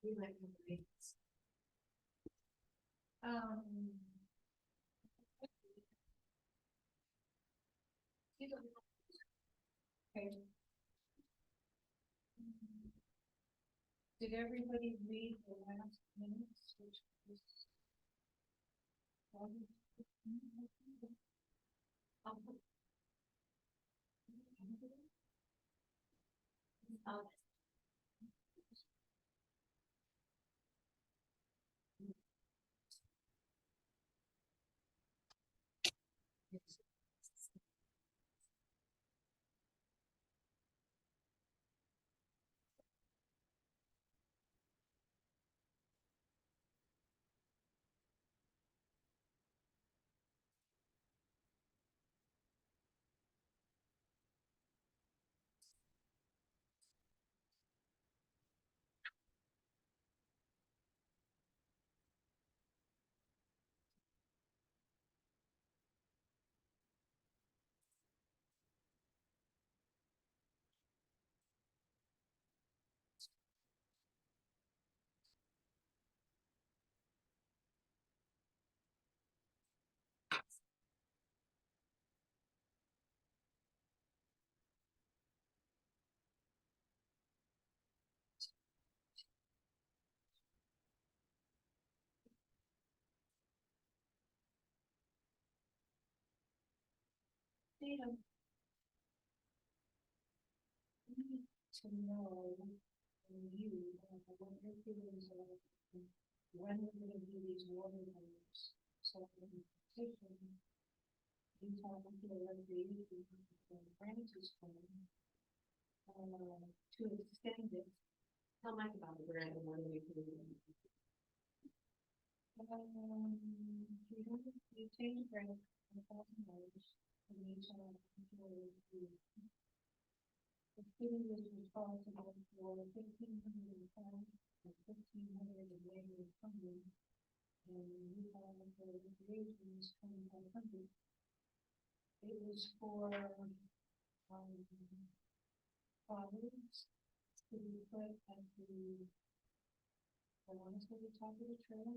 We might have rates. Okay. Did everybody read the last minutes, which was? Data. We need to know from you what your feelings are when we're going to do these water levels. So in particular, you talk to the recreation branches plan to extend it. Tell Mike about the grant and when we can do it. You change the grant $1,000 from each employee. The city was responsible for 1,500 and 1,500 of labor funding, and we found for recreations 2,500. It was for fathers to be put at the top of the trail.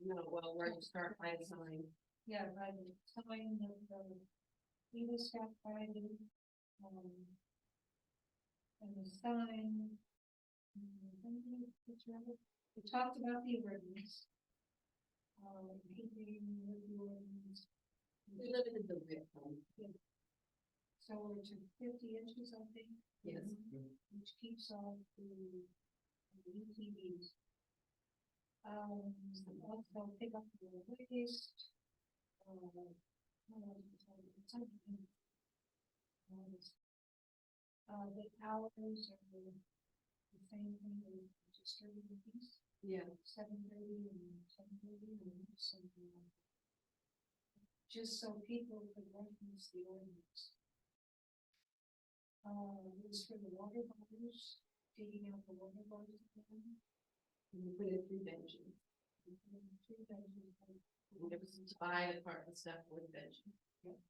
No, well, where you start by the sign. Yeah, by the sign of the Eagle Scout Friday, and the sign. We talked about the ordinance. Keeping with the ordinance. We limited the width. Yeah. So we're to 50 inches, I think. Yes. Which keeps off the UTVs. Also pick up the waste. The hours are the same thing as distributing these. Yeah. 7:30 and 10:30 and something like that. Just so people could reference the ordinance. It was for the water bars, taking out the water bars again. And we put it 3 benches. We put in 3 benches. It was to buy the part of the stuff for the benches. Yep.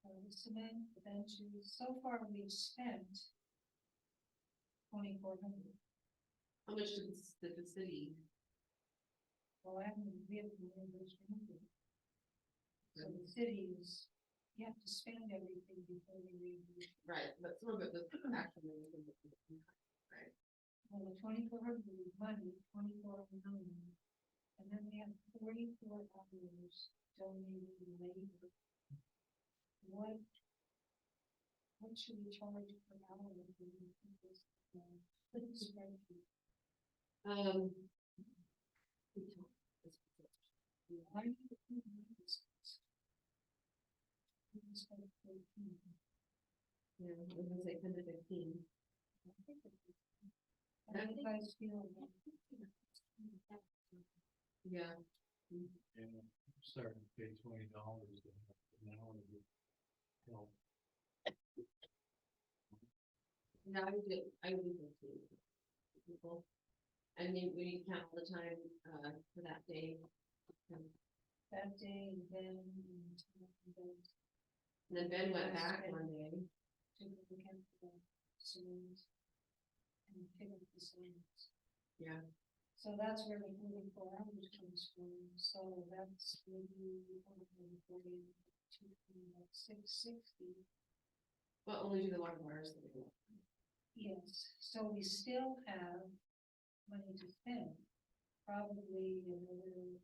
The cement, the benches. So far, we've spent $2,400. How much did the city? Well, I haven't been reimbursement. So the cities, you have to spend everything before you reimburse. Right, but some of it was actually right. Well, the 2,400 is money, 24 million, and then we have 44 hours donated in labor. What should we charge per hour if we do this spreadsheet? Why do you think this? Yeah, we're gonna say 10 to 15. How do you guys feel about it? Yeah. And starting to pay $20 an hour to help. Yeah, I would do people. I mean, we count all the time for that day. That day, and then Ben went back one day to look at the signs and pick up the signs. Yeah. So that's where the 44 hours comes from, so that's maybe 660. But only do the water bars that we want. Yes, so we still have money to spend, probably another.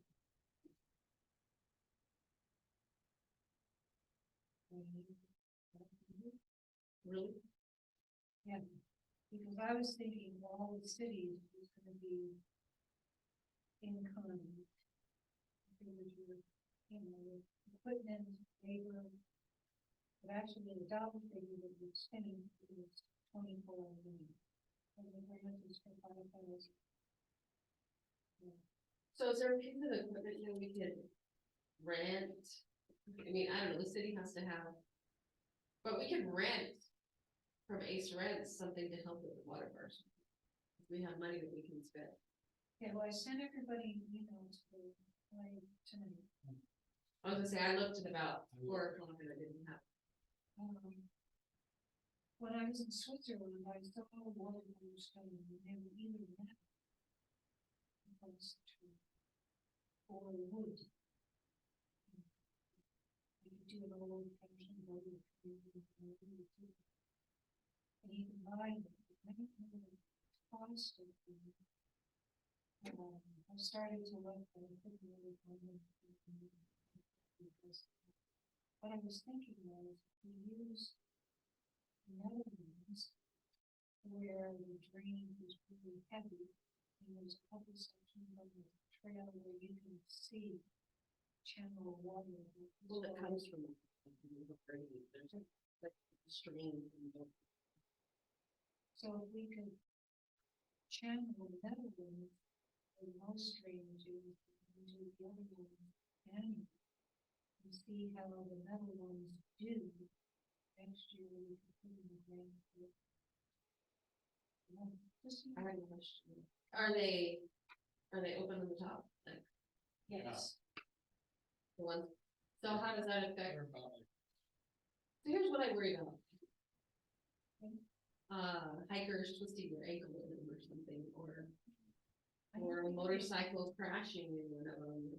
Really? Yeah, because I was thinking all the cities was gonna be in common. Because your, equipment, labor, but actually the dollar figure that you're spending is 24 million. And the grant is for 5,000. So is there a piece of equipment that we could rent? I mean, I don't know, the city has to have, but we can rent from Ace Rents something to help with the water bars. If we have money that we can spend. Yeah, well, I sent everybody an email to tonight. I was gonna say, I looked at about 4 o'clock and I didn't have. When I was in Switzerland, I saw water bars coming, and they were either that or wood. You could do an old fashioned wood. And you can buy them. I don't know the cost of them. I started to look at it. What I was thinking was, we use metal ones where the drain is really heavy, and there's a couple sections of the trail where you can see channel water. Well, that comes from there's like stream. So if we could channel the metal ones, the most drainage into the other ones, and see how the metal ones do. Next year we can put in the drain. I have a question. Are they open on the top? Like Yes. the ones, so how does that affect? So here's what I worry about. Hikers twisting their ankle in them or something, or motorcycles crashing in one of them.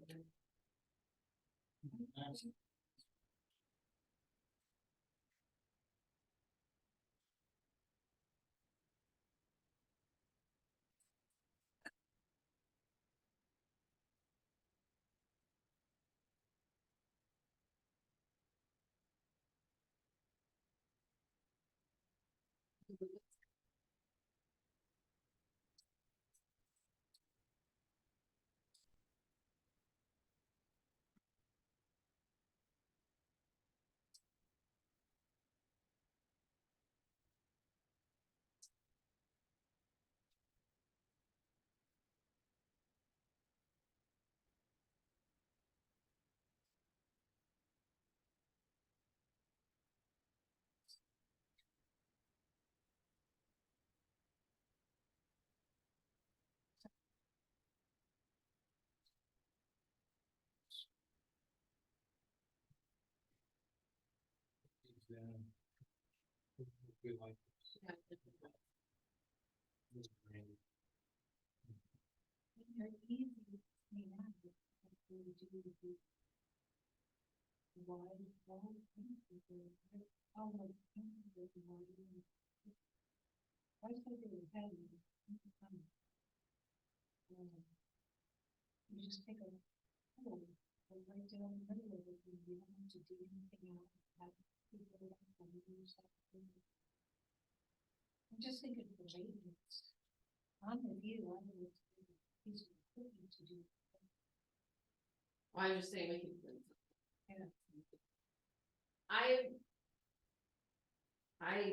We like They're easy to clean out. They do the wide wall. Almost wide. I think they were heavy. You just take a hole, right down the middle of it, and you don't have to do anything else. I'm just thinking for maintenance. I'm with you, I know it's a piece of equipment to do. Well, I'm just saying we can. Yeah. I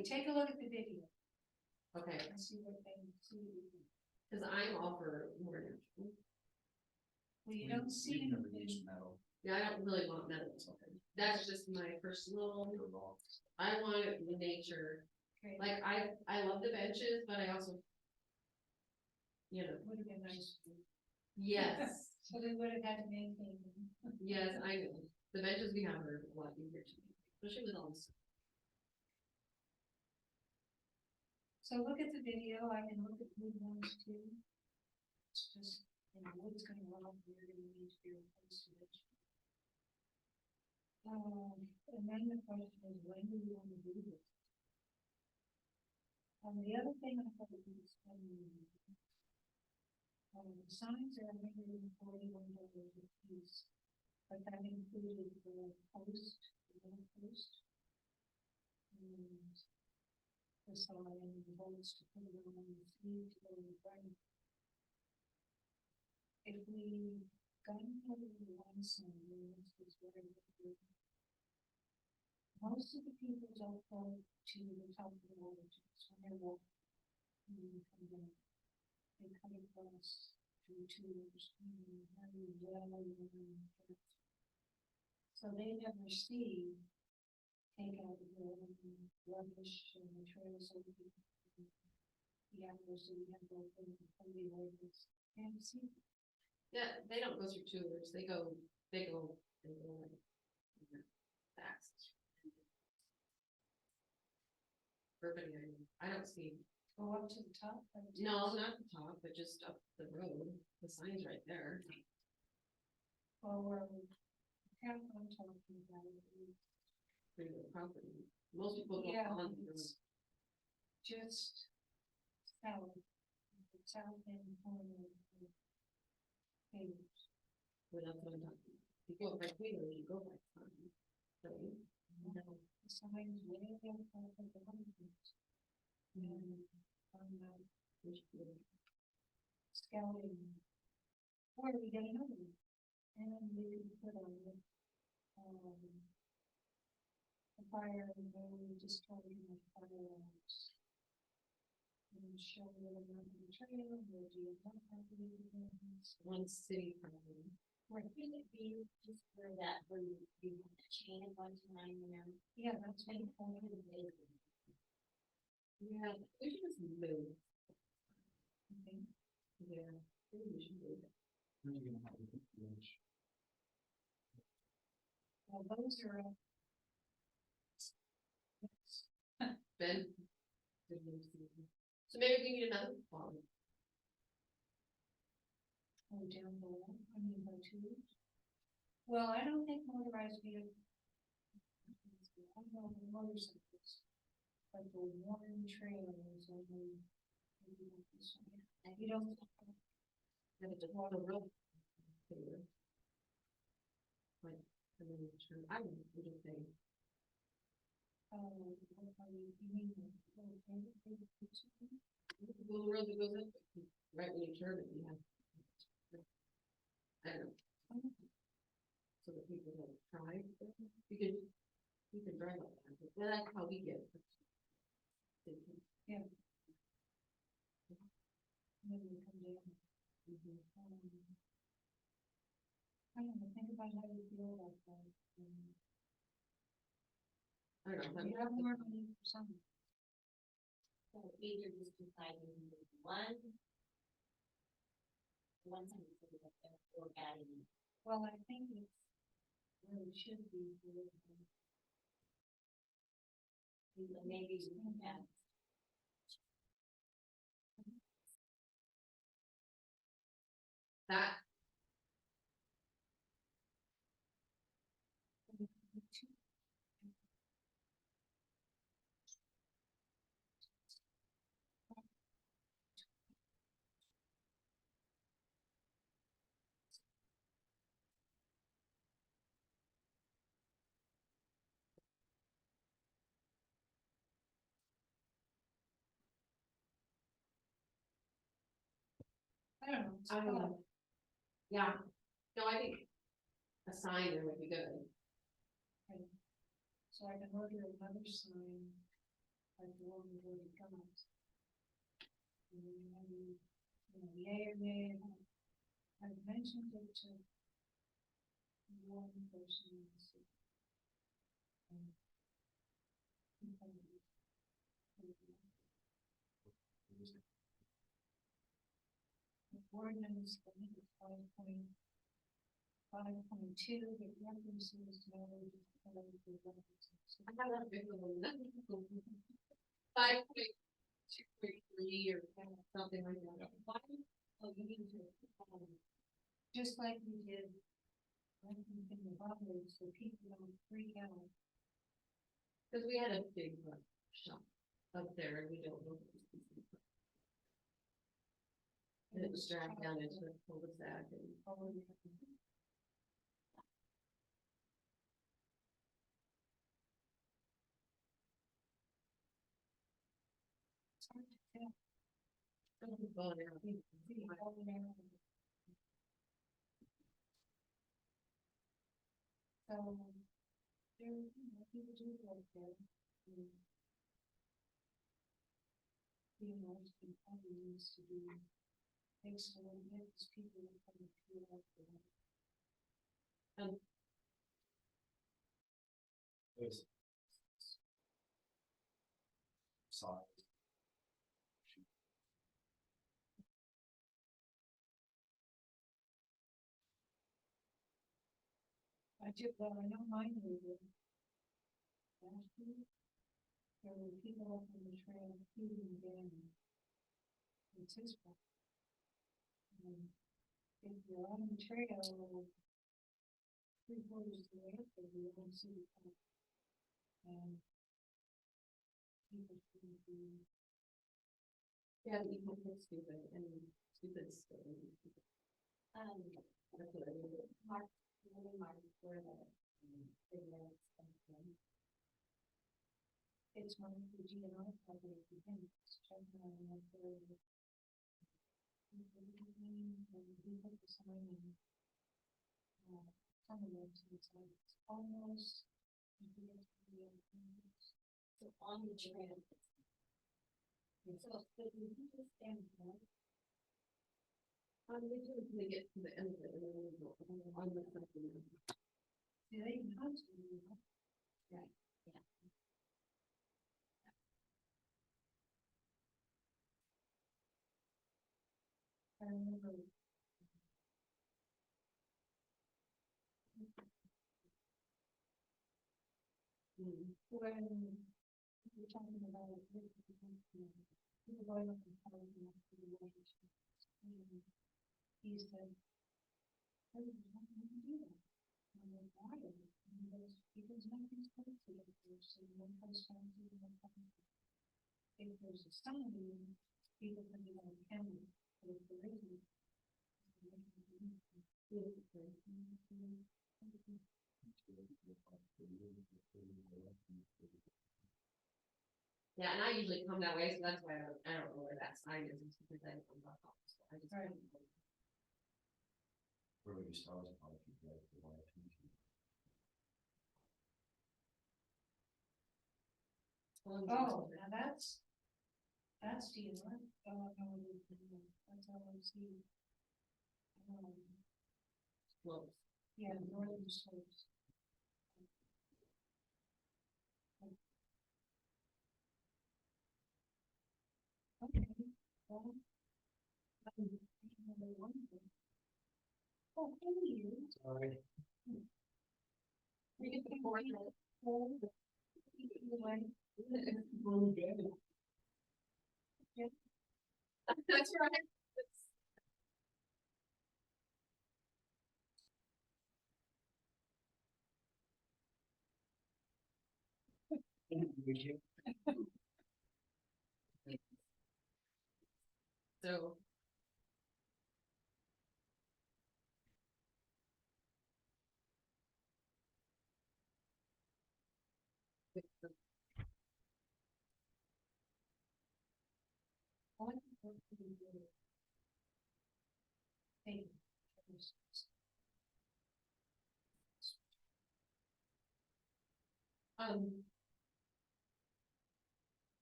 Take a look at the video okay, and see what they see. because I'm all for more natural. Well, you don't see never anything. used metal. Yeah, I don't really want metal. That's just my personal. I want it in nature. Okay. Like I love the benches, but I also, you know, Would have been nice. yes, So they would have had to maintain them. yes, I know. The benches we have are a lot easier to make, especially with all this. So look at the video, I can look at good ones too. It's just, you know, what's gonna run, you're gonna need to be replaced eventually. And then the question is, when do you wanna do this? The other thing I thought was, the signs are $141 a piece, but that included the post, the little post. And the sign and the bolts to put it on the sleeve to go in the front. If we got rid of the one sign, then this was very good. Most of the people don't go to the top of the wall, just when they're walking. They come across through tours, so they never see take out the rubbish and the trails of the animals that we have both in the ordinance and see. Yeah, they don't go through tours, they go like fast. Urban area, I don't see, Go up to the top. no, not the top, but just up the road, the sign's right there. Well, where we have one talking about it. Through the property, most people go Yeah, on the road. it's just south end corner of the page. Well, that's what I'm talking about. You go by Taylor, you go by time. Right? No, the sign's way up top of the hundreds. And on the scouting, where we get another one. And we can put on it, the fire, and then just discharging the firearms. And show a little bit of the trail, where do you want property? One city property. Where can it be just where that, where you have the chain at one time, you know? Yeah, that's been pointed away. Yeah, we should just move. Okay. Yeah, maybe we should move it. You're gonna have to lunch. Well, those are. Ben. So maybe we need another one. Oh, down below, I mean, by two. Well, I don't think motorized vehicles. I don't know the motorcycles. But the one trailer is only. Maybe like this one. And you don't. And it's a water road. Like, I mean, sure, I don't know, what do you think? You mean the Little road that goes up, right when you turn it, you have. I don't know. So that people don't try, you can drive like that, but that's how we get it. Yeah. Then we come down. I don't know, think about how you feel about that. I don't know. You have more money for some. So either just deciding one. One time or adding. Well, I think it's where it should be. Maybe you can add. That, I don't know. It's I don't fun. know. Yeah, no, I think a sign there would be good. So I can order another sign, like the one we already got. And then maybe, yay or nay, I've mentioned it to one person. The ordinance, I think it's 5.2, that references no. I have that big one. 5.2.3 or something like that. Oh, you need to, just like we did. When we did the bombers, so people don't freak out. Cause we had a big shop up there and we don't know. And it was dragged down into the cul-de-sac and. It's hard to tell. Oh, yeah. See, all the narrow. So, there, you know, people do like that. You know, it's been probably needs to be fixed a little bit, because people are coming to it after that. It's size. I do, well, I know mine neighbor. Last week, there were people up on the trail feeding them. It's his fault. If you're on the trail, 3/4 of the way up there, you don't see the path. And people shouldn't be. Yeah, you can look stupid and stupid is still. That's what I mean. Mark, really mark where the, It's one of the GNR property, it's checking on what they're. And we put the sign in. Some of them, so it's like, it's almost. so on the trail. So, but you can just stand there. We do until we get to the end of it and then we go on the second. Yeah, they can have to, you know. Right, yeah. I remember. When we're talking about it, people going up and telling me after the wedding, he said, "Hey, how can you do that?" And I'm like, "Why?" And he goes, "Because nothing's posted up there, so one comes down to one comes. If there's a sign, people can do it on camera, but if there isn't. Yeah, and I usually come that way, so that's why I don't know where that sign is, it's because I don't know. So I just. Right. Where we start on if you get the light. Oh, now that's DNR, no, that's all I see. Close. Yeah, northern slopes. Okay, well. Number one. Oh, hey, you. Sorry. We get the fourth. That's right. So. Hey.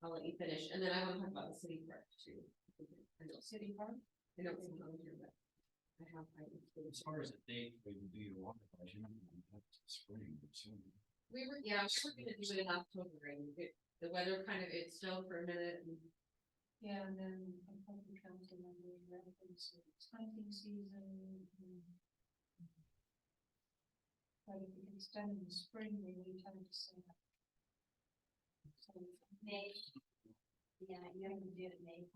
I'll let you finish, and then I want to talk about the city park too. I know, City Park? I know it's not on here, but I have. As far as the date, we can do your water budget, that's spring, but soon. We were, yeah, we were gonna do it in October, and the weather kind of, it snowed for a minute, and Yeah, and then a couple council members reference it's hunting season. But if it's done in the spring, we need time to set up. So May, yeah, you have to do it May.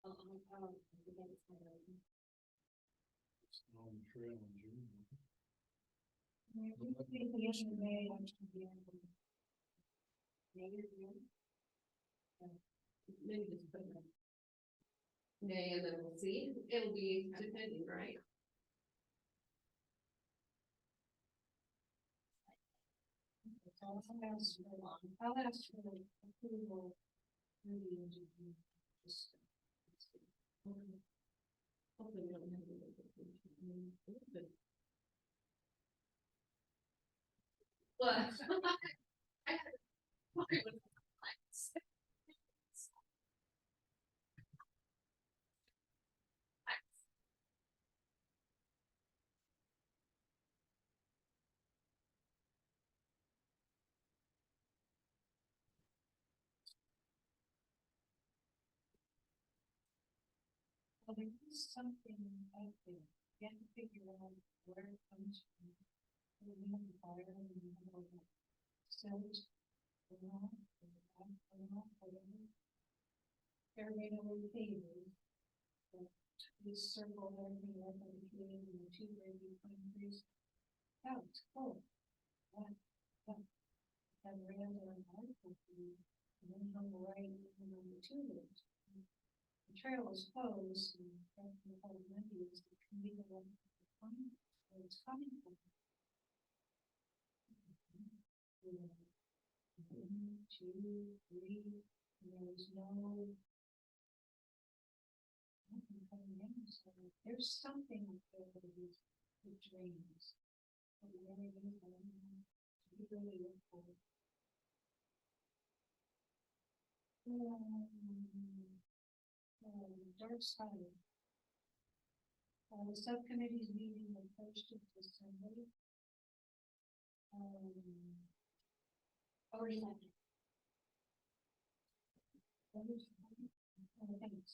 Against my own. It's on the trail in June. I think the issue may actually be able to. Maybe you. Maybe just put it. May, and then we'll see, it'll be depending, right? I'll ask for approval. Really, and just. Hopefully we don't have any. But. Well, there is something out there, you have to figure out where it comes from. We have the fire and we have all the cells, whatever. Everybody know where the cave is. We circle everything up in between and the two baby pine trees. Oh, it's cool. And ran down an article and then on the right, and on the two roads. The trail is closed, and that's the whole Monday is the community of the pine, where it's coming from. One, two, three, and there's no. Nothing coming in, so there's something up there that is the drains. But where it is, I don't know. We really look for it. Dark side. The subcommittee's meeting the 1st of December. Or second. Thanks,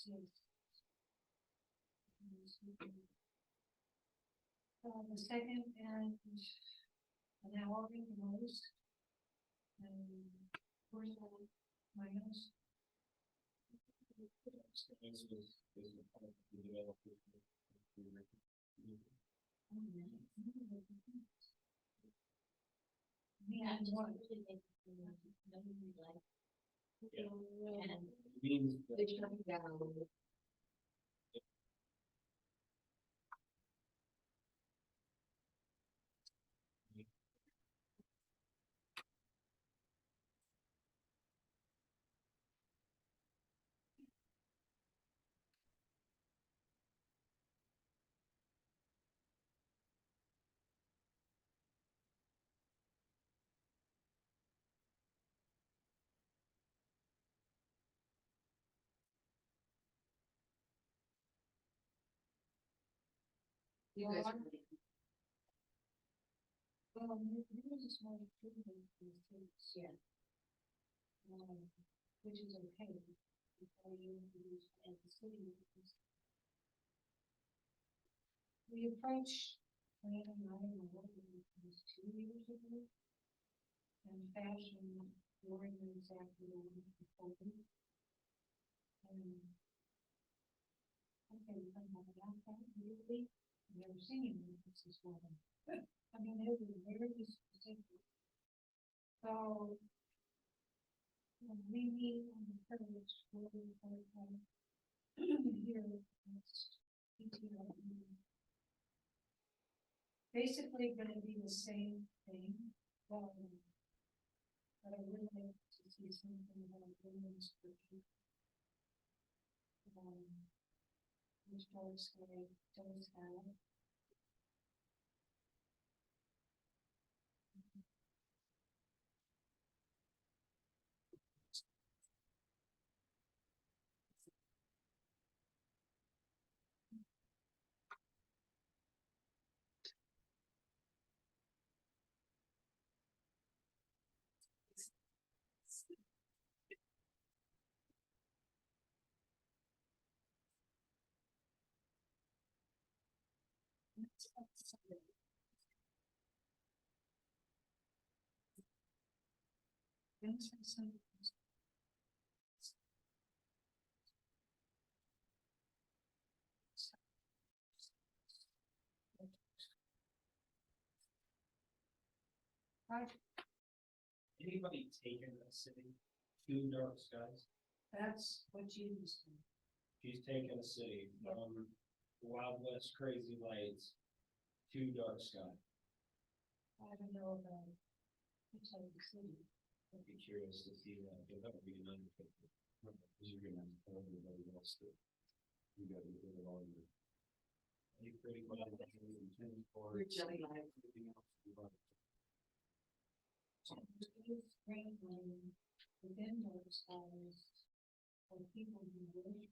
yes. The second and an hour the most. And where's my house? Yeah, And what? really make nobody like. Yeah. Means They come down. You guys. Well, there is more improvement in the states, yeah. Which is okay. Before you introduce as the city. We approached, Fran and I were working with this 2 years ago. And fashion ordinance after the one before. Okay, we come back out that really, never seen this is one. I mean, it was very specific. So. When we meet on the first, we'll be here next PTR meeting. Basically gonna be the same thing, but I would like to see something about women's cooking. Which does have. Anybody taken a city to dark skies? That's what you used to. She's taken a city from Wild West crazy lights to dark sky. I don't know about which other city. I'd be curious to see that, because that would be an undertaking. Because you're gonna have to tell everybody else that you gotta get rid of all your. You pretty much. Your jelly line. Everything else you want. Sprinkling within those hours for people who wish.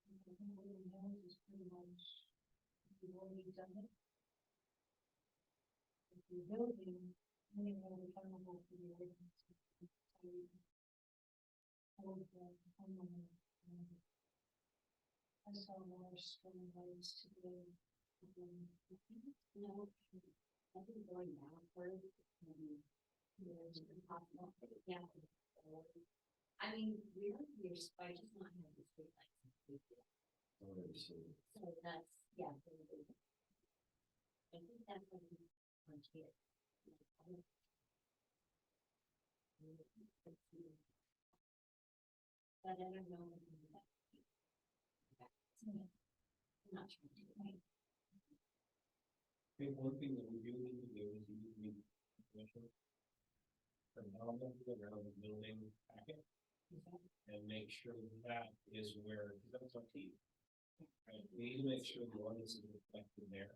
I think what we know is pretty much, we've already done it. If you're building, then you have accountable for the ordinance. I saw more string lights today. No, I think going backward, impossible, yeah. I mean, we're spider not have the street lights. So that's, yeah. I think that's what we want to get. But I don't know. I'm not trying to do it. I think one thing that we do need to do is you need permission from element around the building packet. And make sure that is where, because that's our team. Right, we need to make sure the ordinance is reflected there.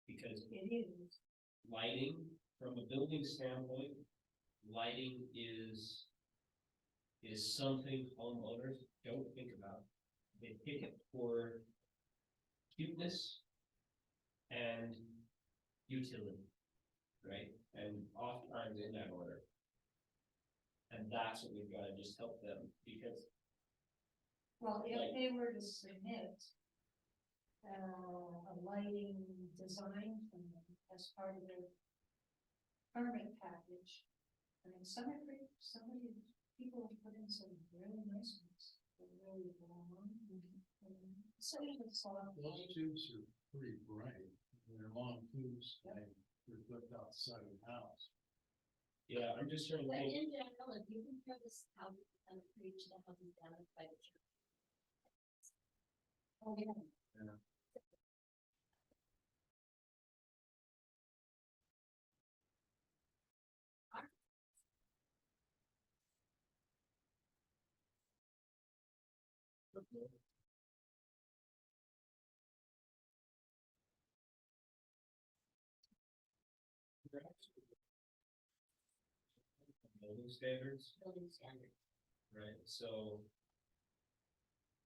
Because It is. lighting, from a building standpoint, lighting is something homeowners don't think about. They pick it for cuteness and utility, right? And oftentimes in that order. And that's what we've got to just help them, because Well, if Like- they were to submit a lighting design from them as part of their permit package, I mean, people have put in some really nice ones, they're really long. So it's all. Those tubes are pretty bright, they're long tubes, they reflect outside of the house. yeah, I'm just trying to But think. in general, if you compare this house on the preach, the houses down by the church. Oh, yeah. Building standards, Building standards. right, so.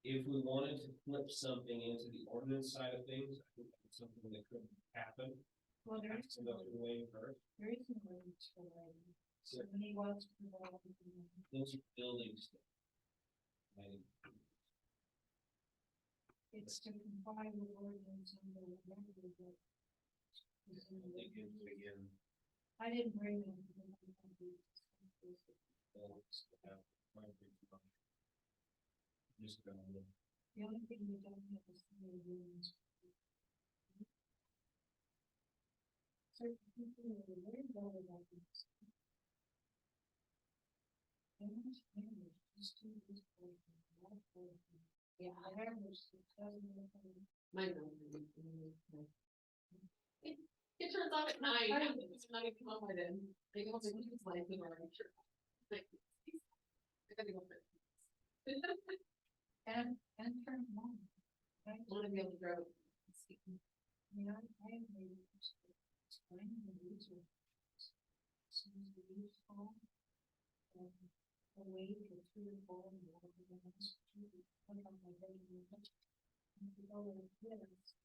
If we wanted to flip something into the ordinance side of things, I think that's something that could happen. Well, there Has is to go through the way first. no rules for lighting. So many wants to provide. Those are building stuff. Right? It's to comply with ordinance and the remember that. Again, I didn't bring them. Because I don't want to do this. just gonna look. The only thing we don't have is the rooms. Certain people are very well about this. Just do this portion, that portion. Yeah, I have this, it doesn't look like- Mine don't. It turns off at 9. It's not even home by then. They go to use lights in our sure. Like, I gotta go for it. And turn them on. I wanna be able to grow. You know, I have made explain the user. Soon as the use fall. A wave or 3 or 4 and whatever the next 2, put on my regular. And if you go like this.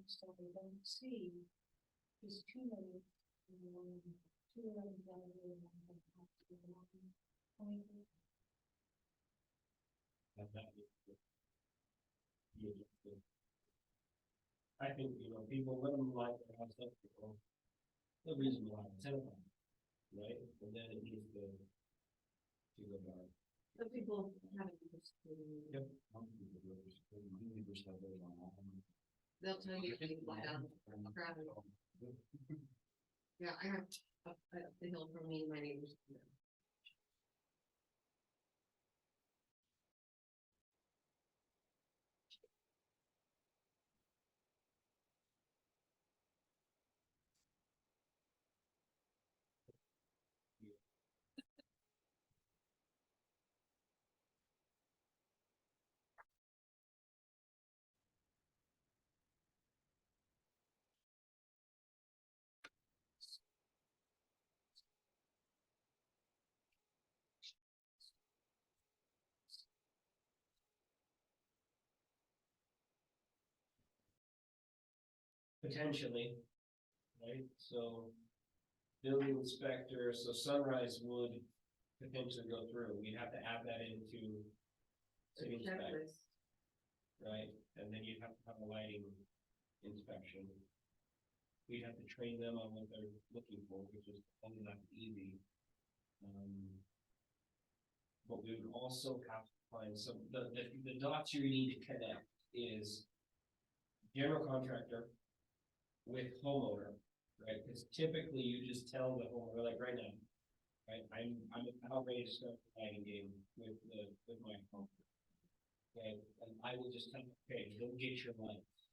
So they don't see. There's 2 of it. 2 of them down there and 1 of them up to the line. And that is the. I think, people let them light their house up, no reason why, 10 of them, right? And then it needs to go dark. Some people haven't. Yep. They'll tell you if you lie down. Grab it. Yeah, I have up the hill from me and my neighbors. Potentially, right, so. Building inspector, so Sunrise would potentially go through, we'd have to add that into. City inspector, Checklist. right, and then you'd have to have a lighting inspection. We'd have to train them on what they're looking for, which is only not easy. But we would also have to find some, the dots you need to connect is general contractor with homeowner, right? Because typically you just tell the homeowner, like right now, right? I'm about ready to start the lighting game with my homeowner. Okay, and I will just tell them, okay, go get your lights.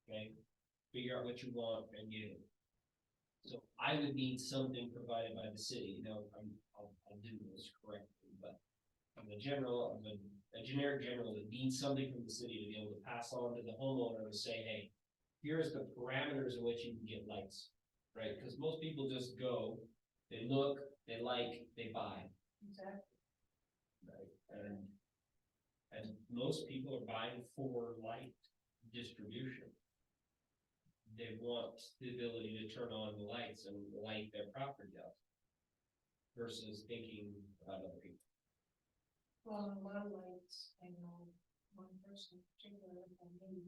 Okay, figure out what you want and get it. So I would need something provided by the city, I'll do this correctly, but I'm a generic general that needs something from the city to be able to pass on to the homeowner to say, hey, here's the parameters in which you can get lights, right? Because most people just go, they look, they like, they buy. Exactly. Right, and most people are buying for light distribution. They want the ability to turn on the lights and light their property up versus thinking about other people. Well, a lot of lights, I know, one person in particular, and maybe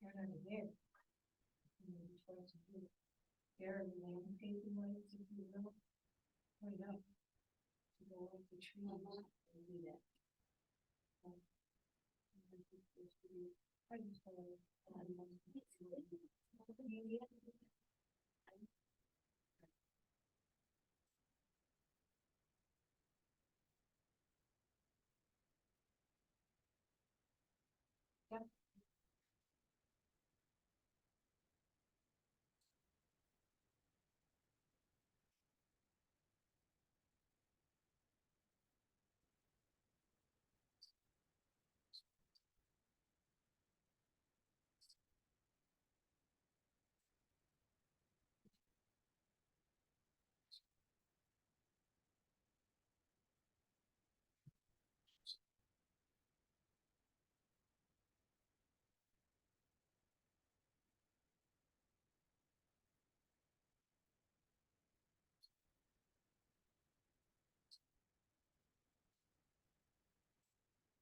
you're not there. Maybe twice a year. They're landscaping lights, if you will, right up. To go with the trees. And do that. I just thought,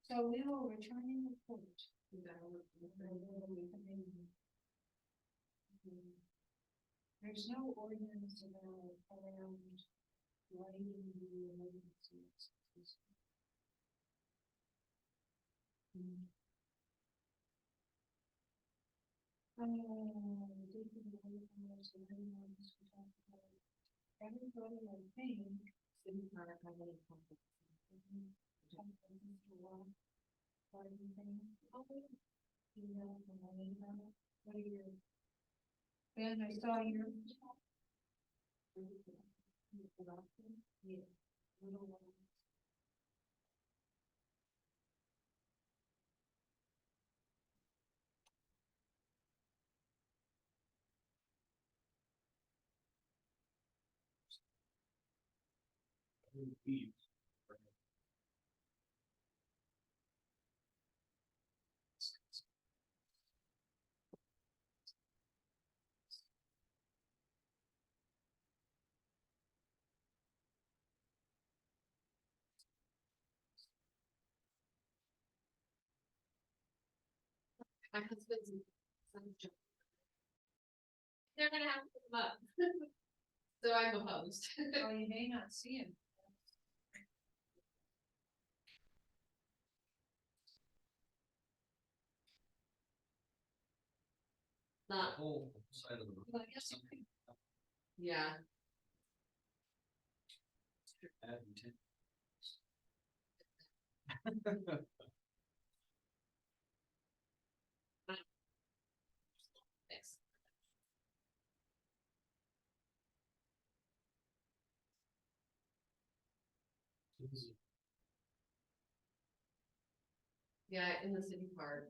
so we will return in report. There's no ordinance around lighting the emergencies. Everybody, I think. City product, I really complex. What do you think? You know, what are your? Ben, I saw your. Yeah. Little one. My husband's son's job. They're gonna have to put them up. So I'm opposed. Oh, you may not see him. Not, Whole side of the. Well, I guess it could Yeah, Add intent. thanks. Yeah, in the city park.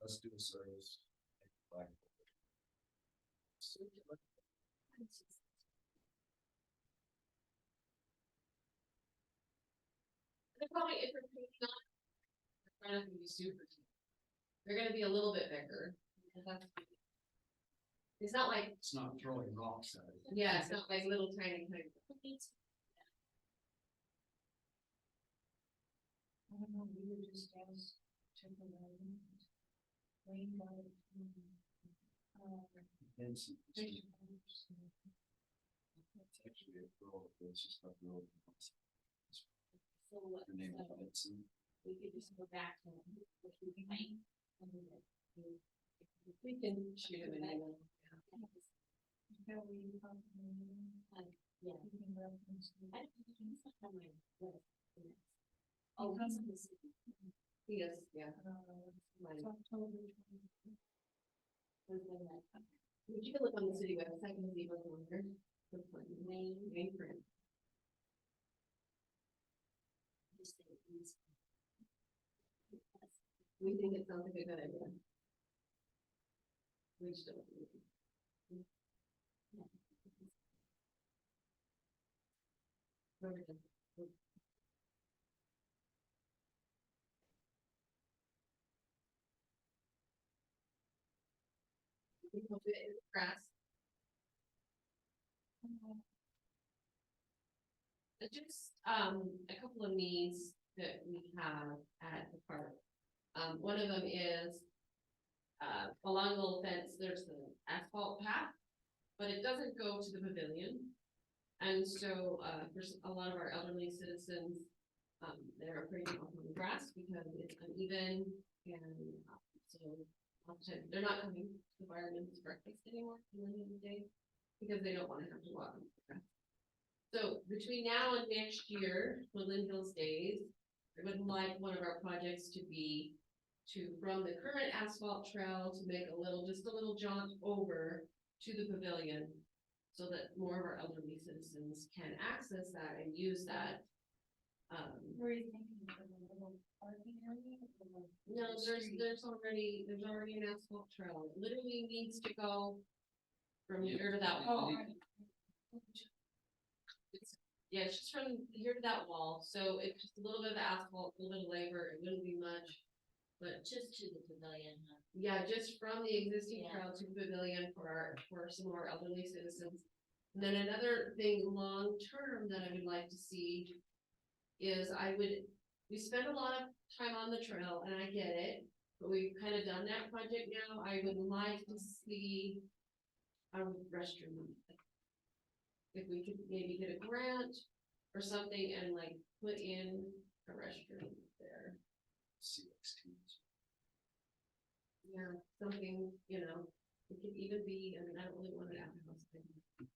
Let's do a service. Like, They're probably, if they're not, they're not gonna be super. They're gonna be a little bit bigger. It's not like, it's not throwing rocks at it. yeah, it's not like little tiny. I don't know, we were just asked to provide. Rain garden. And some- Fish. It's actually a girl, it's just a girl. So what, Her name is so Benson. we could just go back to what we think. We can shoot them an email. That we Yeah. you can reference. I don't think he's not on my list. Oh, he's in the city. He is, yeah. It's October 20th. You can look on the city website and see what's on there. Main print. Just think he's- We think it sounds like a good idea. We just don't. Grass. Just, a couple of needs that we have at the park. One of them is, along the little fence, there's an asphalt path, but it doesn't go to the pavilion. And so, there's a lot of our elderly citizens, they're afraid to walk on the grass because it's uneven and, so often they're not coming to the fireman's breakfast anymore in the middle of the day because they don't want to have to walk on the grass. So between now and next year, Woodland Hills Days, I would like one of our projects to be from the current asphalt trail to make just a little jaunt over to the pavilion so that more of our elderly citizens can access that and use that. Were you thinking of a little parking area? No, there's already an asphalt trail. It literally needs to go from here to that wall. Yeah, it's just from here to that wall, so it's just a little bit of asphalt, a little bit of labor, it wouldn't be much. But Just to the pavilion, huh? yeah, just from the existing Yeah. trail to the pavilion for some more elderly citizens. And then another thing long-term that I would like to see is we spend a lot of time on the trail and I get it, but we've kind of done that project now. I would like to see a restroom. If we could maybe get a grant or something and like put in a restroom there. CXTs. Yeah, something, it could even be, I mean, I don't really want it out of the house.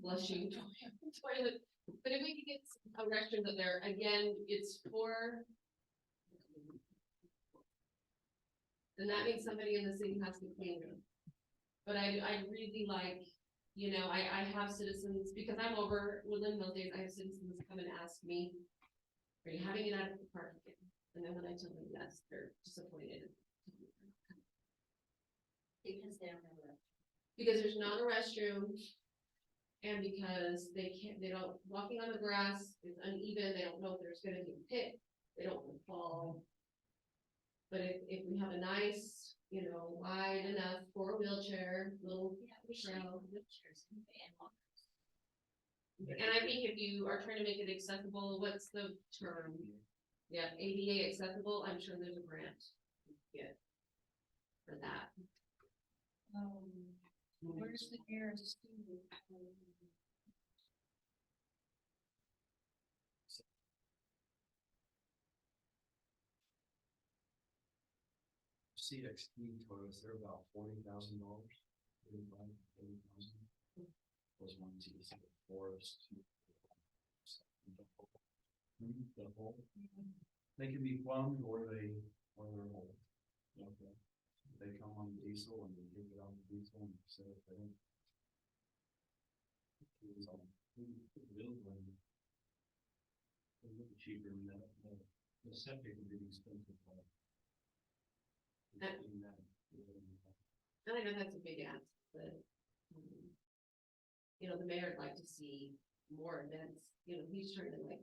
Blushing toilet, but if we could get a restroom that there, again, it's for. And that means somebody in the city has to clean it. But I really like, I have citizens, because I'm over Woodland Hills Days, I have citizens come and ask me, are you having it out at the park again? And then when I tell them yes, they're disappointed. Because they don't have a. Because there's not a restroom. And because they don't, walking on the grass is uneven, they don't know if there's gonna be a pit, they don't want to fall. But if we have a nice, wide enough for a wheelchair, little trail. Wheelchairs and walkers. And I think if you are trying to make it accessible, what's the term? Yeah, ADA accessible, I'm sure there's a grant you can get for that. Where's the nearest school? CXT told us they're about $40,000. 40,000. Those ones you see the forest. The whole. They can be plumbed or they're whole. Okay. They come on diesel and they take it on the diesel and set it there. It's all- Build one. A little cheaper than that, the septic would be expensive. And I know that's a big ask, but, you know, the mayor would like to see more events, you know, he's trying to like,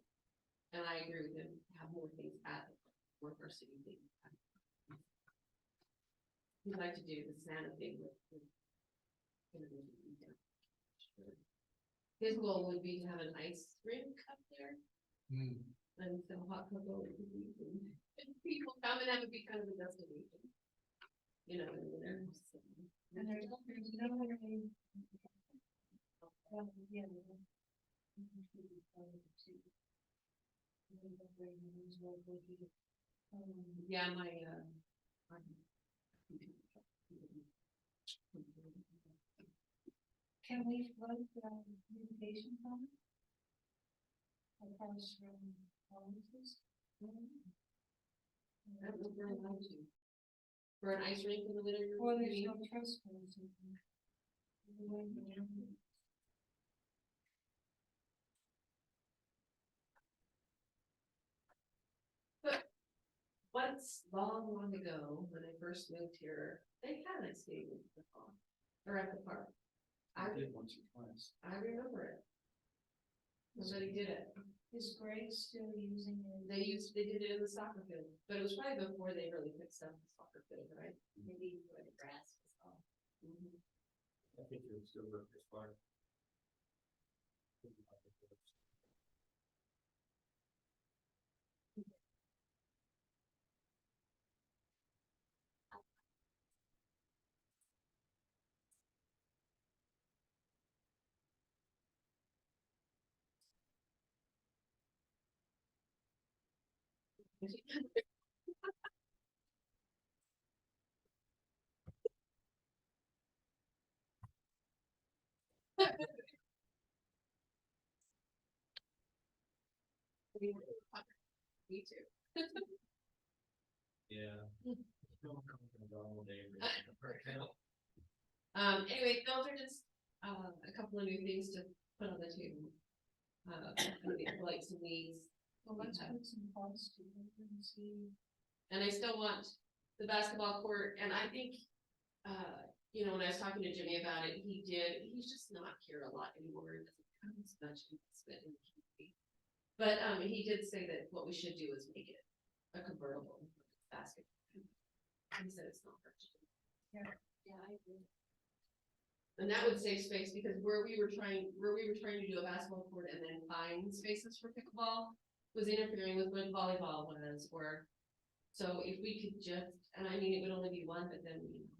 and I agree with him, have more things at work our city thing. He'd like to do the Santa thing with. His goal would be to have an ice rink up there and some hot cocoa and people come and have it be kind of a destination. You know, in there. And there's no way. Yeah. Yeah, my, Can we float the communication phone? Across from offices? I don't know if we're allowed to. For an ice rink in the living room. Or you there's mean? no trust funds. Once, long, long ago, when I first moved here, they had a skating football, or at the park. I did once or twice. I remember it. Somebody did it. Is Greg still using it? They did it in the soccer field, but it was probably before they really fixed up the soccer field, right? Maybe where the grass was all. I think you're still worth this far. Me too. Yeah. Still coming all day right now. Anyway, those are just, a couple of new things to put on the table. Like some weeds. Well, let's put some costs together and see. And I still want the basketball court, and I think, you know, when I was talking to Jimmy about it, he's just not here a lot anymore. It doesn't come as much investment in the community. But, he did say that what we should do is make it a convertible basketball. He said it's not purchased. Yeah, I agree. And that would save space, because where we were trying to do a basketball court and then find spaces for pickleball was interfering with what volleyball was, or, so if we could just, and I mean, it would only be one, but then, you know.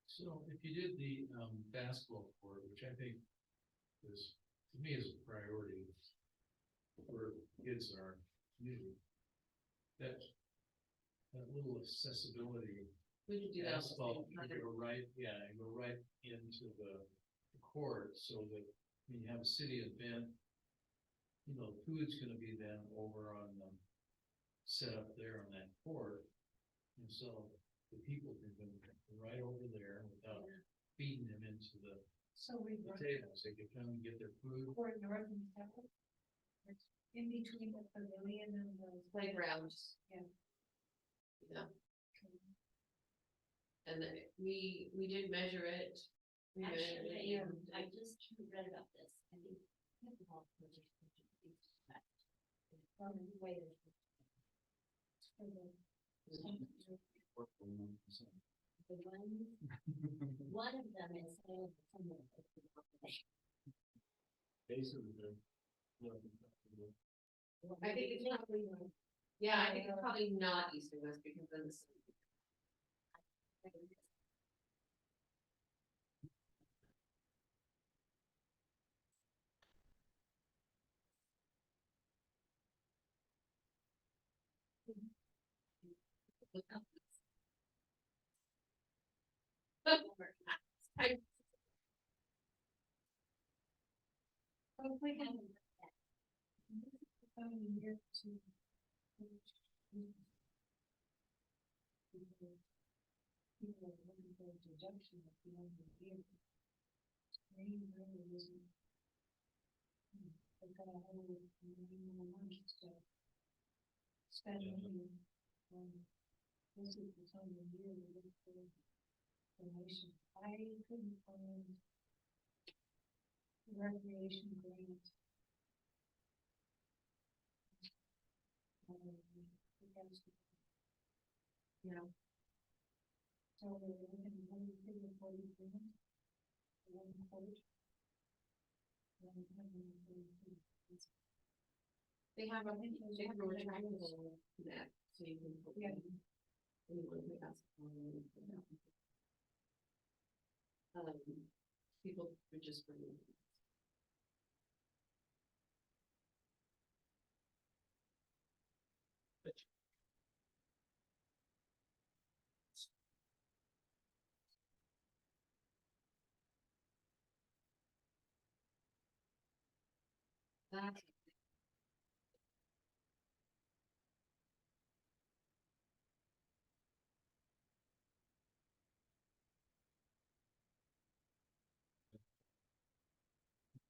So if you did the basketball court, which I think is, to me, is a priority for kids in our community, that little accessibility We could do that. asphalt, you go right, yeah, you go right into the court, so that when you have a city event, you know, food's gonna be then over on set up there on that court. And so the people can go right over there without feeding them into the So we run tables. They can come and get their food. for north and south. In between the pavilion and the. Playgrounds. Yeah. Yeah. And then we did measure it. We measured Actually, it. I just read about this, I think. Pickleball courts are supposed to be the way there's. The one of them is saying somewhere. Basically, I think it's probably, yeah, I think it's probably not east and west, because then it's. if we can. Year to. People are looking for a deduction at the end of the year. Rain really isn't. They've got a whole 9 more months to spend money. This is the time of year we look for information. I couldn't find recreation grant. Yeah. So we're looking at 140 grand. One quote. They have a retractable net, so you can put Yeah. anyone who asks for it. People would just bring it. That's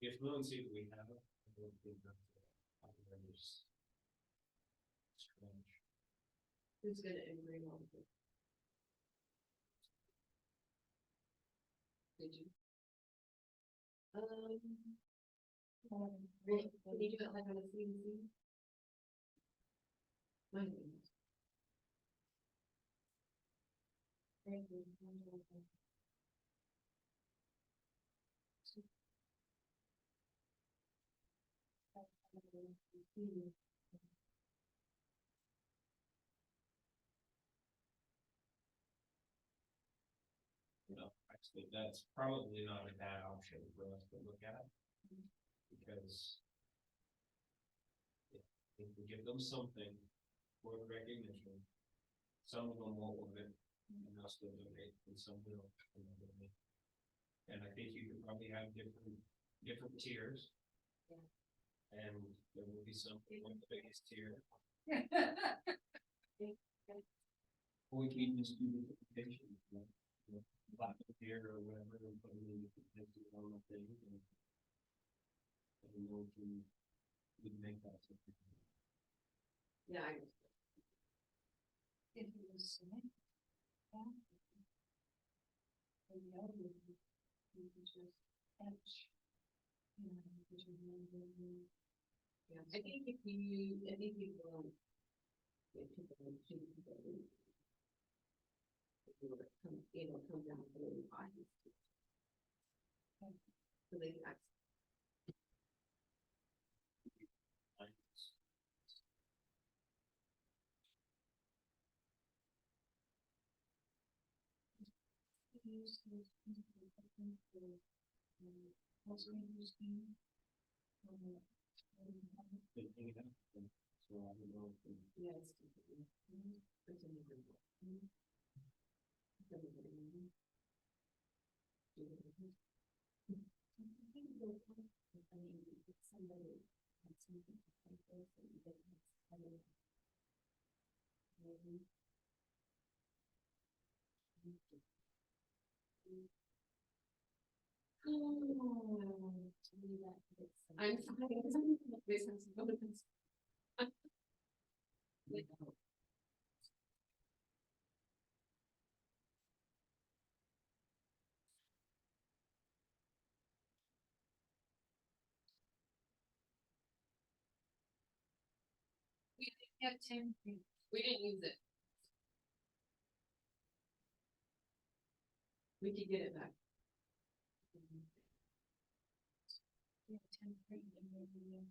If fluency we have, I don't think that's operators. Strange. who's gonna agree on it. Did you? Can you do it like on a CNC? My goodness. You know, actually, that's probably not a bad option for us to look at. Because if we give them something for recognition, some of them won't want it, and they'll still donate, and some will. And I think you could probably have different tiers. Yeah. And there will be some, one of the biggest tier. We can just do the presentation, black tier or whatever, and put it in the presentation on the thing. And we know we can make that something. Yeah, I guess. If it was cement. Yeah. And the other would be, you could just etch. You know, which would be Yeah, I think if you, if people, if people come down to the bodies. So they can access. use those for also use scheme. So I don't know. Yes. I'm sorry. This has bonus. Yeah, 10. We didn't use it. We could get it back. Yeah, 10 and maybe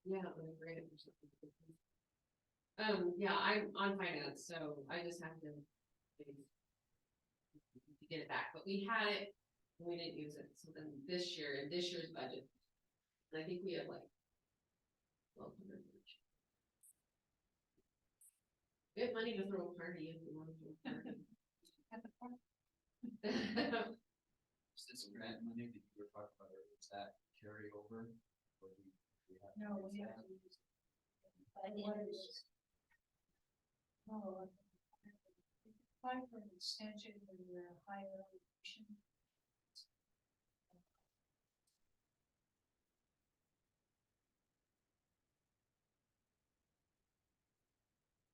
Yeah, like a grant or something. Yeah, I'm on finance, so I just have to get it back, but we had it, and we didn't use it, so then this year, in this year's budget, and I think we have like 1,200 each. We have money to throw a party if we want to throw a party. at the park. Is this grant money that you were talking about, or is that carryover? Or we have to No, use we that? have to use it. But what is? No. Apply for an extension or higher elevation.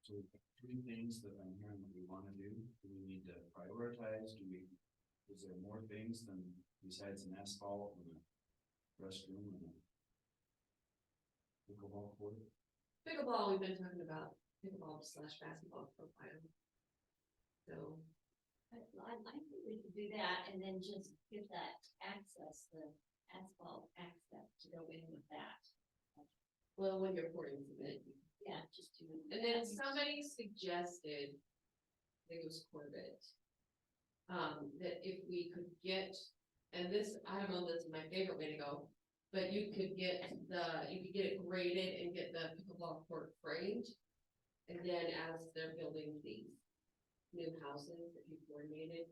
So we've got three things that I'm hearing that we wanna do. Do we need to prioritize? Is there more things than besides an asphalt and a restroom and a pickleball court? Pickleball, we've been talking about pickleball slash basketball for a while. So, I think we could do that and then just get that access, the asphalt access to go in with that. well, when you're pouring cement, Yeah, just to. and then somebody suggested, I think it was Corbett, that if we could get, and this, I don't know, this is my favorite way to go, but you could get it graded and get the pickleball court framed. And then as they're building these new houses that you coordinated,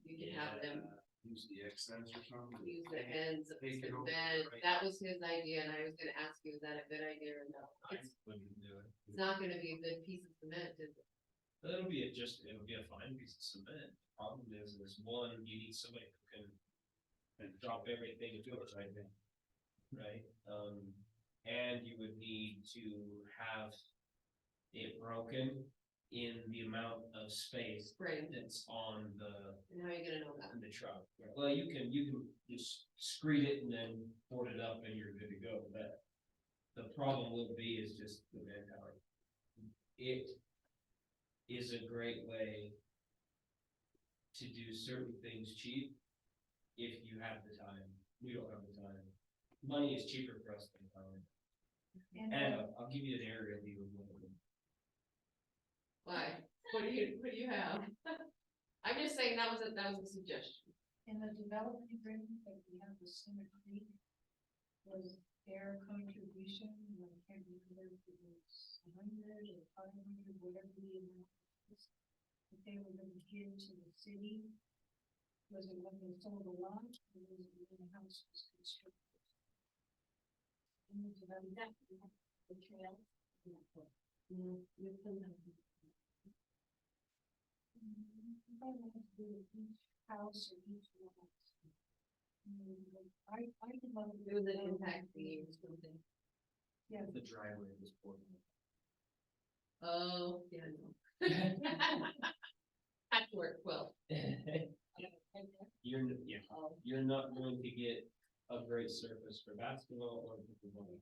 you can have them Use the excess or something? use the ends of the Take it over, cement. right. That was his idea, and I was gonna ask you, is that a good idea or no? I wouldn't do it. It's not gonna be a good piece of cement, is it? It'll be a fine piece of cement. The problem is one, you need somebody who can drop everything into it right then. Right, and you would need to have it broken in the amount of space Framed, that's on and how are you gonna know that? the truck. Well, you can just screed it and then board it up and you're good to go, but the problem will be is just the manpower. It is a great way to do certain things cheap if you have the time. We don't have the time. Money is cheaper for us than time. And I'll give you an area view of one of them. Why? What do you have? I'm just saying that was a suggestion. In the development agreement that we have with Center Creek, was their contribution, I can't remember if it was 100 or 500, whatever the amount was, that they were gonna give to the city. Was it when they sold the lot, or was it when the house was constructed? In the development, The trail. I don't know if to do with each house or each lot. I could love to It was an impact fee or something. Yeah, The driveway was poured. Oh, yeah, I know. Patchwork quilt. You're not going to get a great surface for basketball or pickleball.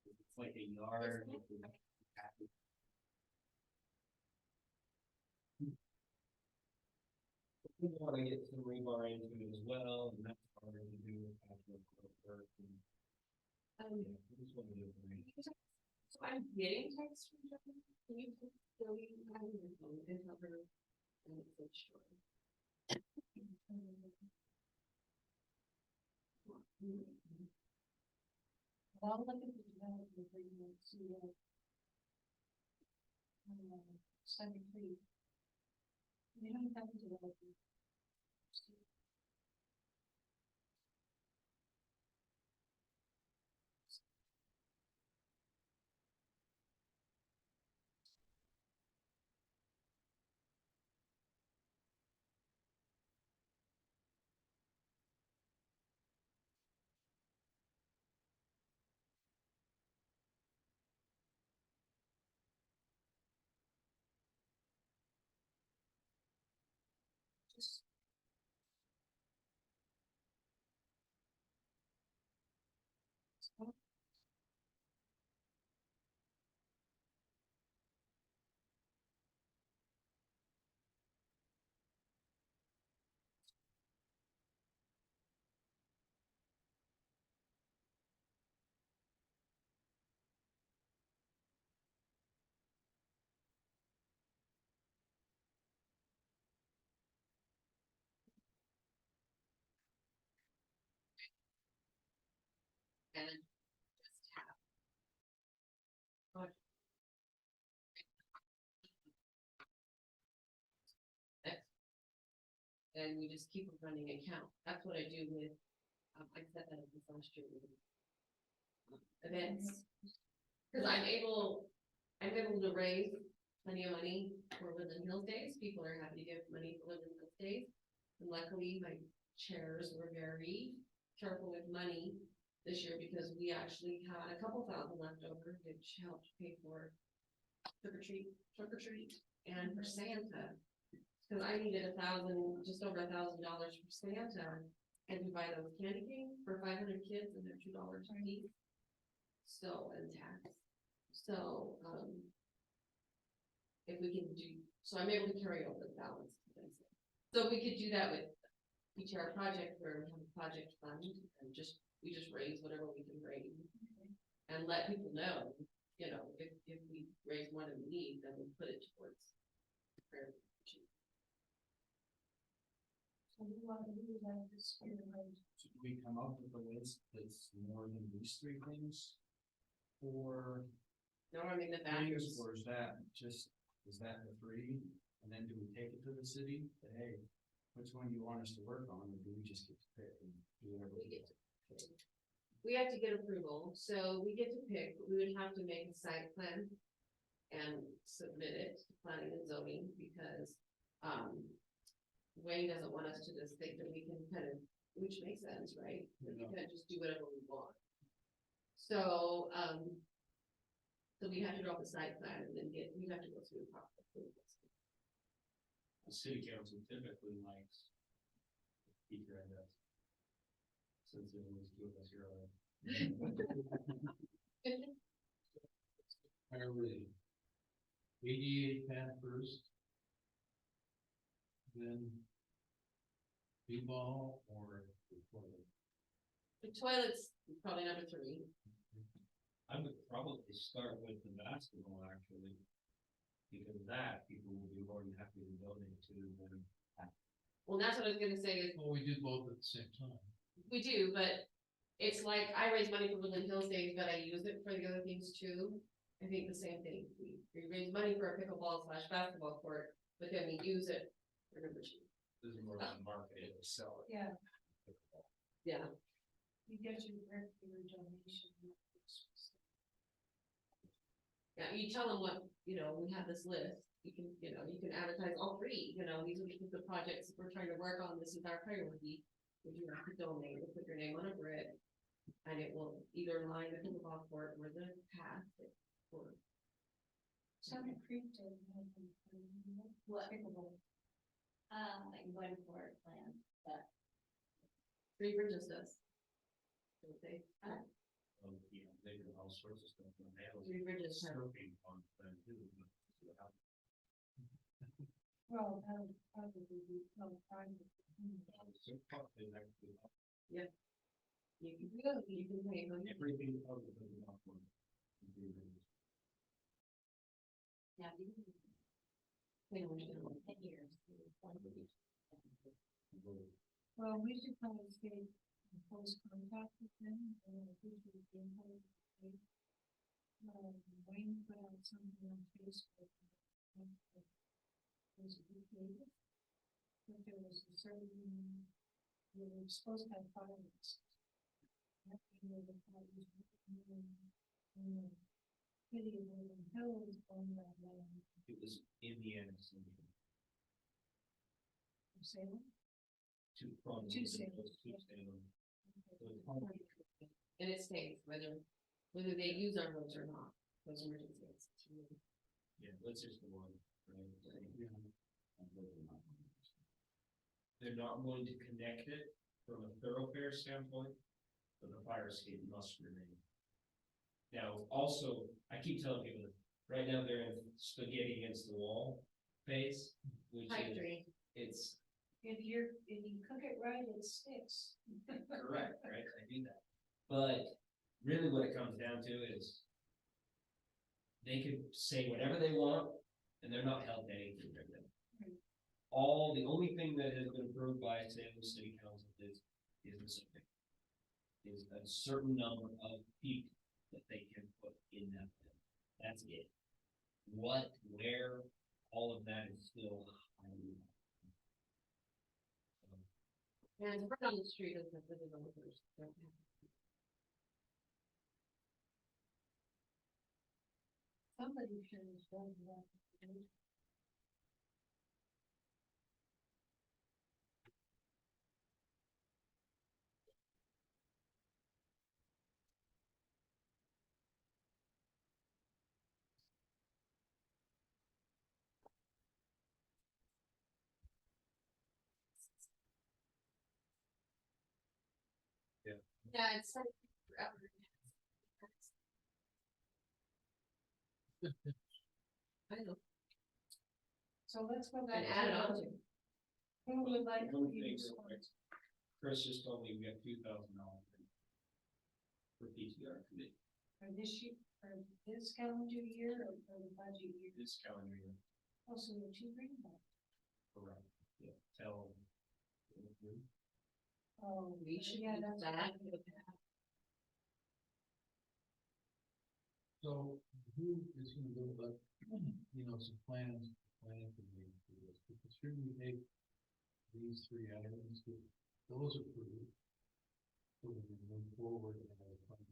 It's like a yard. We wanna get some rebar into it as well, and that's harder to do with patchwork work and. Yeah, we just wanna do it right. So I'm getting texts from John. Can you still have your phone and tell her? And it's so short. I'll look at the development agreement, see what. Center Creek. We don't have a development. Just And then just have. and we just keep a running account. That's what I do with, I set that up this last year with events. Cause I'm able to raise plenty of money for Woodland Hills Days. People are happy to give money for Woodland Hills Days. And luckily, my chairs were very careful with money this year because we actually had a couple thousand left over, which helped pay for trick or treat, and for Santa. Cause I needed just over $1,000 for Santa, and to buy those candy canes for 500 kids, and they're $2 a piece. So, and tax. So, if we can do, so I'm able to carry over the balance. So we could do that with PTR project where we have a project fund and we just raise whatever we can raise. And let people know, you know, if we raise more than we need, then we put it towards prayer. So we want to do that this year, right? Should we come up with a list that's more than these three things? Or No, I mean, the things, values, or is that the three? And then do we take it to the city, say, hey, which one do you want us to work on, or do we just get to pick and do whatever? we have to get approval, so we get to pick, but we would have to make a site plan and submit it to planning and zoning, because, Wayne doesn't want us to just think that we can kind of, which makes sense, right? That we can just do whatever we want. So, so we have to draw up a site plan and then we have to go through the proper approvals. The city council typically likes PTR does. Since it was two of us here already. Priority. ADA pad first. Then. B-ball or the toilet. The toilets, probably number 3. I would probably start with the basketball actually. Because that people will be more than happy to donate to than. Well, that's what I was gonna say is, Well, we do both at the same time. we do, but it's like, I raise money for Woodland Hills Days, but I use it for the other things too. I think the same thing, we raise money for a pickleball / basketball court, but then we use it for number 2. This is more of a market to sell it. Yeah, Yeah, you get your regular donation. yeah, you tell them what, you know, we have this list, you can advertise all 3, you know, these are the projects we're trying to work on, this is our priority. Would you like to donate, we'll put your name on a brick, and it will either line the pickleball court or the path, or Summit Creek did. What? Pickleball. Like one for plan, but Three Bridges does. Don't they? Yeah, they do all sorts of stuff. And they have Three Bridges have, surfing on them too. Well, that would probably be, no, private. Surf park is actually you can pay them. everything other than the golf course. yeah, you can Pay them. 10 years. Well, we should probably stay in close contact with them, and we should be in touch with them. Wayne put out something on Facebook. Was it weekly? But there was a certain, we were supposed to have fireworks. That we were the fireworks, and the city of Woodland Hills on that land. It was Indiana. Salem? Two Salem. And it stays whether they use our roads or not, those emergencies. Yeah, that's just the one, right? Yeah. They're not going to connect it from a thoroughfare standpoint, but the fire escape must remain. Now, also, I keep telling people that right now they're in spaghetti against the wall phase, which Pipe is, dream. it's If you cook it right, it sticks. correct, right? I do that. But really what it comes down to is they could say whatever they want and they're not held to anything right now. The only thing that has been approved by Salem City Council is the something. Is a certain number of people that they can put in that bill. That's it. What, where, all of that is still highly. And right on the street is the developers. Don't have- Somebody should have done that. Yeah, it's like forever. I know, So let's go and back add it to, on to. who would like to One be thing real quick. responsible Chris just told me we got $2,000 for PTR committee for this year, for this calendar year or for the budget year? this calendar year. Also, the two green back. Correct. Yeah, tell. Oh, We should yeah, use that's. that. So who is gonna build up, some plans, planning for this, because should we make these three items, those approved? So we can move forward and have a plan.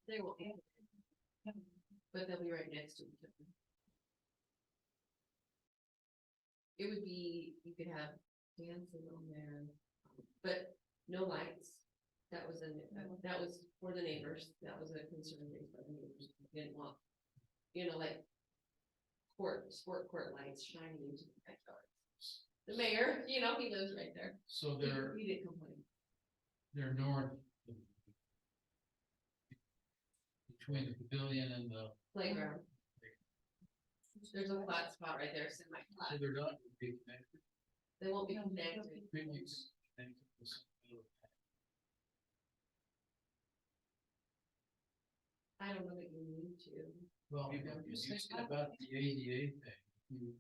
They will, but they'll be right next to each other. It would be, you could have dancing on there, but no lights. That was that was for the neighbors, that was a concern raised by the neighbors, didn't want, like sport court lights shining into the backyard. The mayor, he lives right there. So He didn't complain. they're north. Between the pavilion and the, Playground. There's a flat spot right there, so semi-flat. they're not gonna be connected. They won't be connected. Picnics, connected with something else. I don't know that you need to. Well, I'm just thinking about the ADA thing.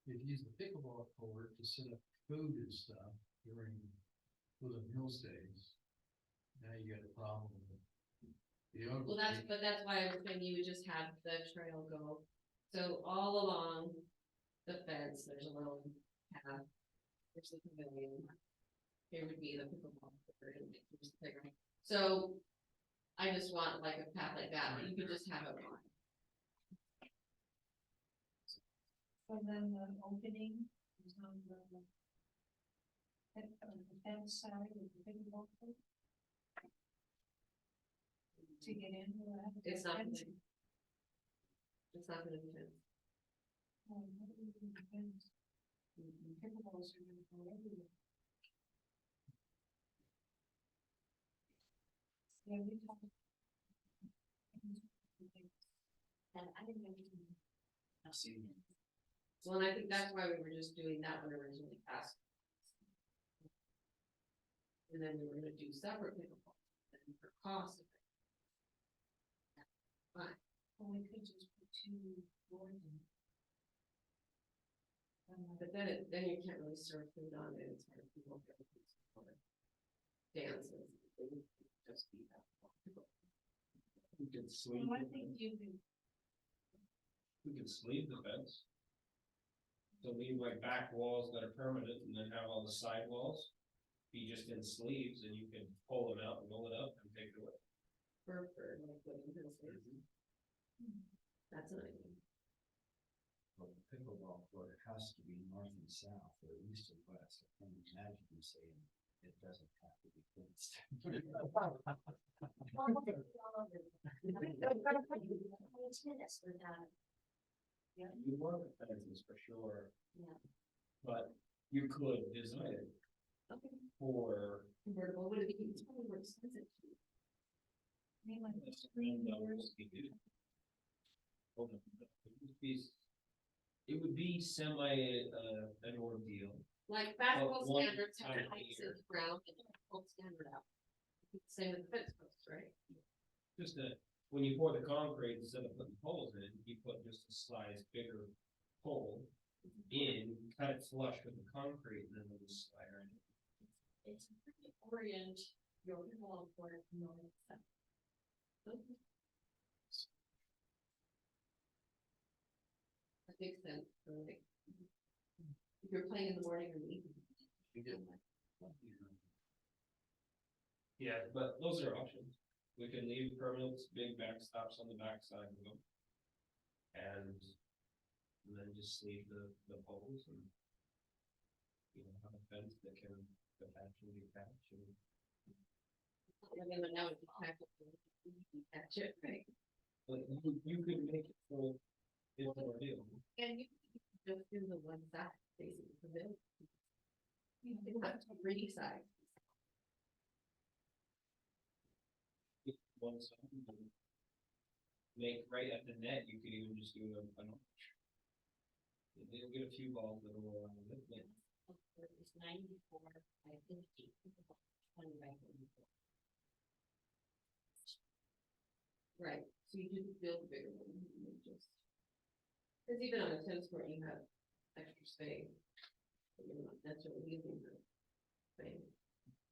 You use the pickleball court to set up food and stuff during Woodland Hills days. Now you got a problem with the other. Well, that's why I was saying you would just have the trail go. So all along the fence, there's a little path. There's the pavilion. Here would be the pickleball court and there's the playground. So I just want like a path like that, you could just have it on. So then the opening is on the fence side of the big wall. To get in. It's not gonna. It's not gonna be fenced. Pickleballs are gonna go everywhere. Yeah, we talked. And I didn't know. I've seen them. Well, and I think that's why we were just doing that one originally passed. And then we were gonna do separate pickleball, and for cost. Fine. Well, we could just put two boards in. But then you can't really serve food on it, it's hard for people to get for dances. It would just be that. We could sleeve, Well, I think you can. we could sleeve the fence. So leave like back walls that are permanent and then have all the side walls be just in sleeves and you can pull them out and roll it up and take it away. For like what you can say. That's an idea. Well, the pickleball court has to be north and south, or east and west. I can't imagine you saying it doesn't have to be fenced. Tennis with that. You want the fences for sure. Yeah. But you could design it Okay. for. Convertible, would it be, it's probably more expensive. I mean, like the screen doors. It would be semi, an ordeal. Like basketball one standards have time a heights year. in the ground and hold standard out. Same with the fence posts, right? Just that, when you pour the concrete, instead of putting holes in, you put just a slice bigger hole in, cut it flush with the concrete, and then it'll just slide right in. It's pretty orient your wall for north south. if you're playing in the morning or the evening. We get- Yeah, but those are options. We can leave permanent big backstops on the backside of them. And then just leave the poles and. You know, have a fence that can potentially catch and. I mean, but now it's catch it, right? But you could make it so it's a deal. And you can just do the one side, basically, the middle. You don't have to three sides. One side. And make right at the net, you could even just do an arch. They'll get a few balls that will around it, but It's 94 by 50, 20 by 44. Right, so you just build a bigger one, and then just. Cause even on a tennis court, you have extra space. But you're not necessarily using the space.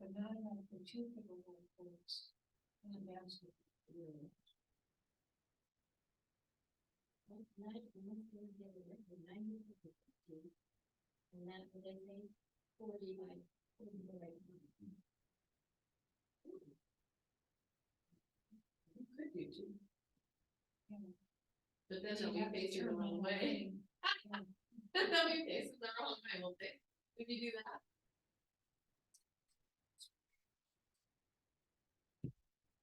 But not enough for two pickleball courts and a basketball. Well, 90, and that's what they say, 40 by 40 by 40. You could do two. Yeah. But then So they'll you have be to facing the turn wrong one way. They'll be facing the wrong way, won't they? If you do that.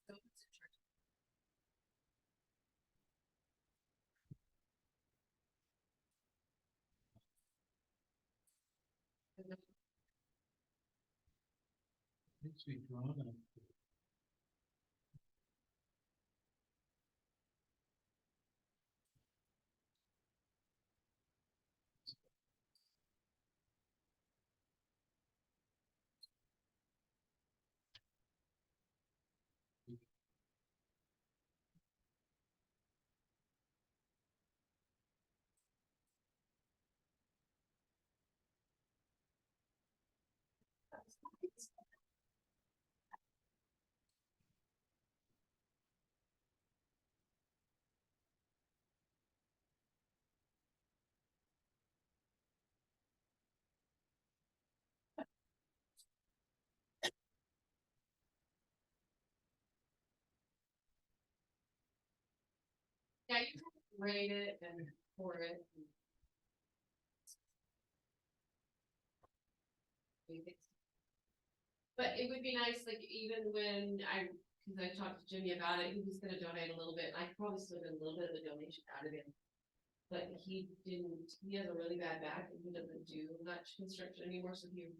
So it's a church. And then Needs to be drawn up. Yeah, you can grade it and pour it. And but it would be nice, like, even when cause I talked to Jimmy about it, he was gonna donate a little bit, I could probably still get a little bit of a donation out of him. But he has a really bad back and he doesn't do much construction anymore, so he.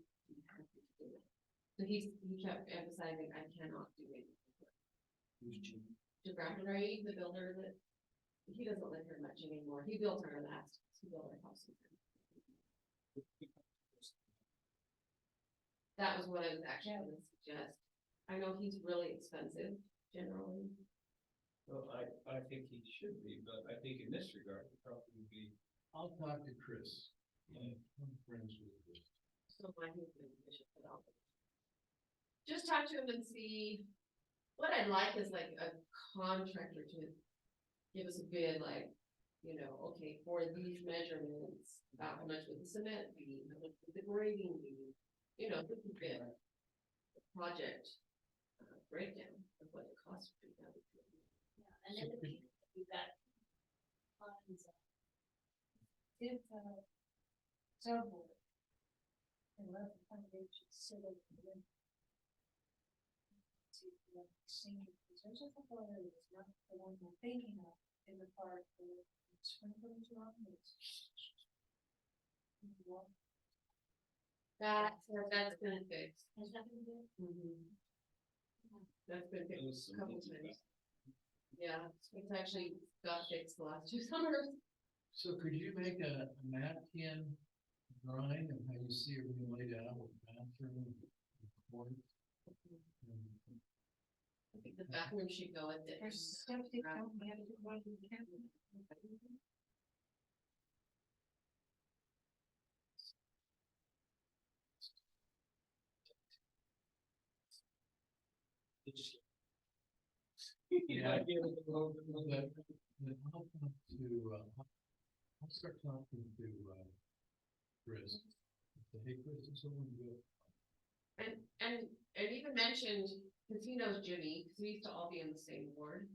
So he kept emphasizing, I cannot do it. To Ray, the builder that, he doesn't live here much anymore, he built our last, he built our house. That was what I was actually gonna suggest. I know he's really expensive generally. well, I think he should be, but I think in this regard, it probably would be. I'll talk to Chris. I'm friends with Chris. So my husband, Bishop, put out. Just talk to him and see, what I'd like is like a contractor to give us a bid, like, you know, okay, for these measurements, about how much would the cement be, how much would the grading be? You know, this would be a project breakdown of what it costs to do that. Yeah, and then the people that we've got funds, If, several. And let the foundation sit over the. To, senior, because there's a couple of areas, not the ones I'm thinking of, in the park, where sprinklers are on this. That's been fixed. has that been good? That's been There was fixed a some couple things about- times. Yeah, it's actually got fixed the last 2 summers. So could you make a napkin drawing of how you see everything laid out with bathroom? And court? I think the bathroom should go at the. There's stuff they don't have to go to the cabinet. It's- Yeah. give it a little bit more. But I'll talk to, I'll start talking to, Chris So, hey, Chris, is someone good? And even mentioned, cause he knows Jimmy, cause we used to all be in the same ward.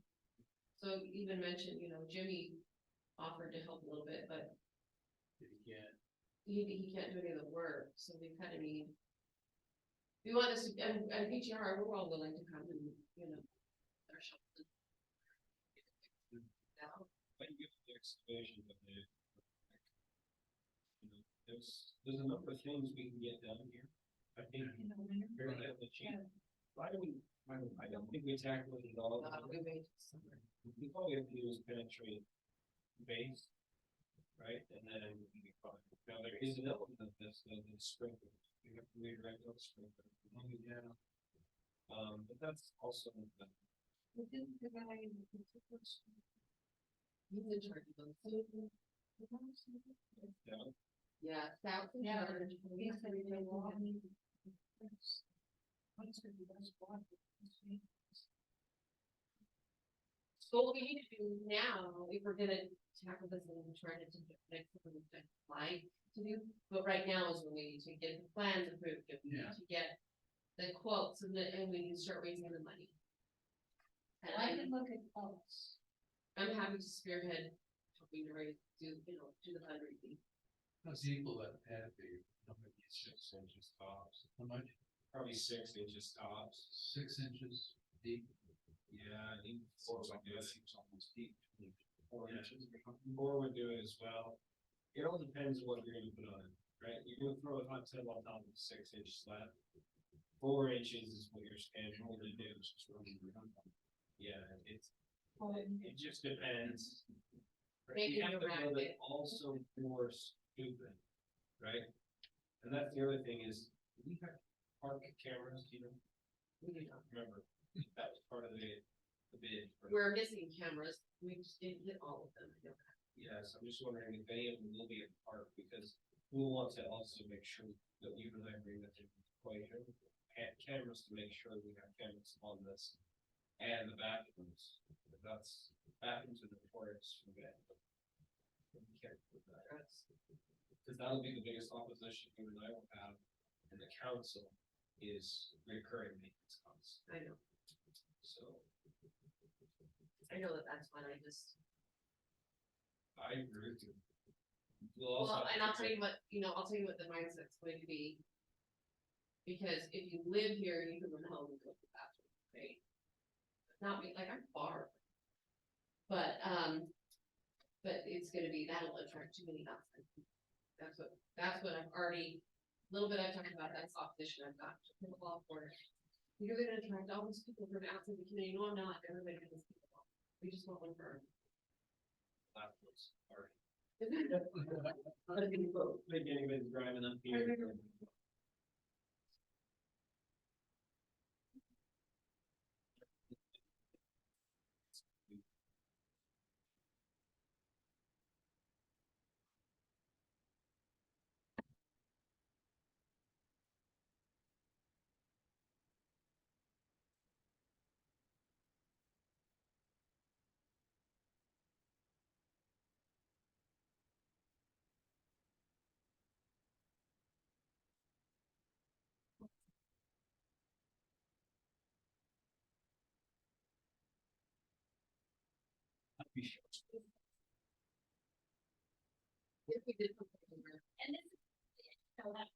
So even mentioned, Jimmy offered to help a little bit, but He can't. he can't do any of the work, so we kind of need. We want this, and PTR, we're all willing to come and, our shelter. Now, But you get the excavation, but there's a number of things we can get done here. I think very heavily cheap. Why do we, I don't think we tackled it all. we wait till summer. All we have to do is penetrate the base, right, and then we can be fine. Now, there is an element of this, the sprinkler, we have to redirect those sprinkler. Yeah. But that's also. We didn't provide the particulars. He's in charge of them. Yeah. Yeah, that's in Yeah. charge. We said we didn't want any. Once we do this, one, So what we need to do now, if we're gonna tackle this and try to do it next one, I'd like to do, but right now is when we need to get the plans approved, if we need Yeah. to get the quotes and we need to start raising the money. And I can look at quotes. I'm happy to spearhead, helping to raise, do the fundraising. How's equal that pad be? How many? 6 inches tops. How much? Probably 6 inches tops. 6 inches deep. Yeah, I think So 4 I guess it's almost deep. 4 inches. 4 would do it as well. It all depends what you're gonna put on it, right? You're gonna throw a hot tub on top of a 6-inch slab. 4 inches is what you're scheduled to do. Yeah, it just depends. Maybe You have to around build it. it also for stupid, right? And that's the other thing is, we have park cameras, We do not. remember, that was part of the bid. for- We're missing cameras, we just didn't get all of them. Yes, I'm just wondering if any of them will be in the park, because we'll want to also make sure that you and I bring that into the equation. And cameras to make sure we have cameras on this, and the bathrooms, that's, bathrooms are notorious for that. We can't put that. Cause that'll be the biggest opposition you and I will have in the council is recurring maintenance costs, I know, so. I know that's one, I just, I agree with you. We'll also well, have and to I'll tell you what, I'll tell you what the mindset's going to be. Because if you live here, you can run home and go to the bathroom, right? Not me, like I'm far. But it's gonna be, that'll attract too many outside people. That's what I've already, a little bit I've talked about, that's opposition I've got to the law for. You're gonna attract all these people from outside the community, no, I'm not, everybody has this people. We just want one for. Laptops are. Think anybody's driving up here. If we did something over. And this, that,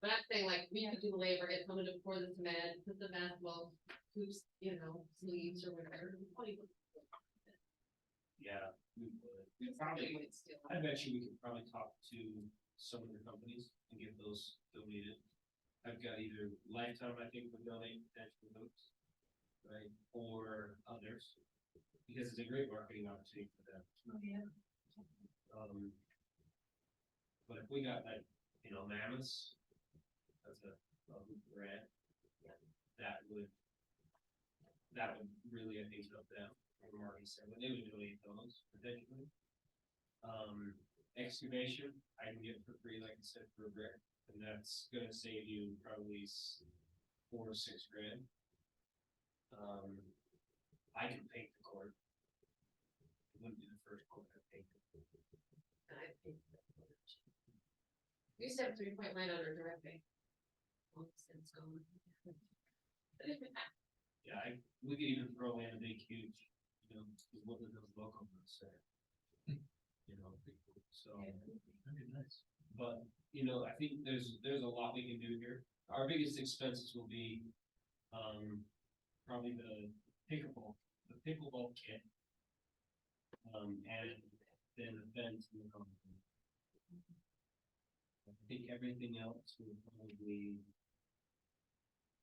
But I'm saying like, we have to do the labor, get someone to pour the cement, put the basketball hoops, sleeves or whatever. Yeah, we would. We probably, I bet you we could probably talk to some of the companies and get those donated. I've got either Lifetime, I think would donate potential boots, right, or others. Because it's a great marketing opportunity for them. Oh, yeah. But if we got that, Mammoths, that's a brand. That would really, I think, help them, from Marty said, when they would donate those potentially. Excavation, I can get for free, like I said, for a brick, and that's gonna save you probably $4 or $6 grand. I can paint the court. It wouldn't be the first court I painted. And I think We used to have a 3-point line on our driveway. Long since gone. Yeah, we could even throw in a big huge, what did those locals say? So, That'd be nice. but, I think there's a lot we can do here. Our biggest expenses will be, probably the pickleball kit. And then the fence and the concrete. I think everything else will probably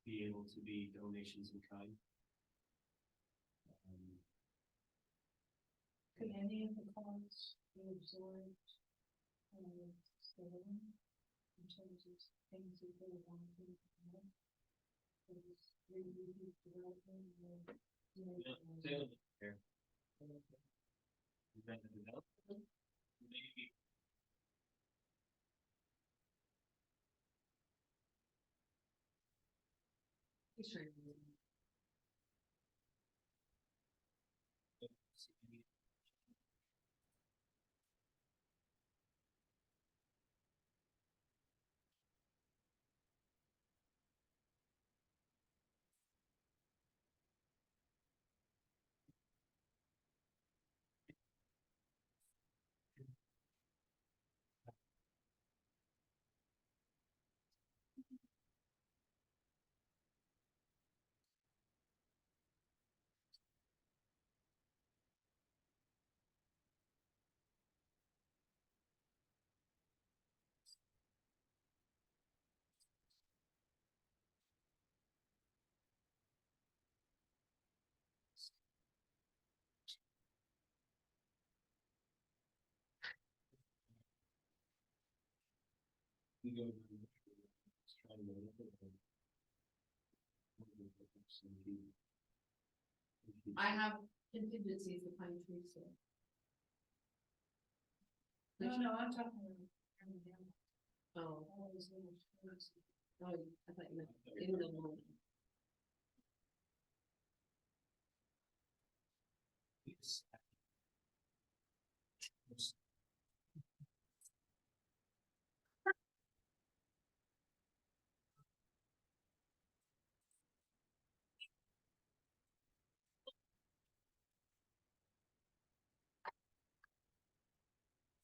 be able to be donations in kind. Could any of the costs be absorbed? So in terms of things that they want to do. Development or. Sale here. Rent it out. Maybe. He's trying to. We go. Trying to look at them. I have contingencies with pine trees, so. No, I'm talking about. Oh, All those little trees. oh, I thought you meant in the lawn.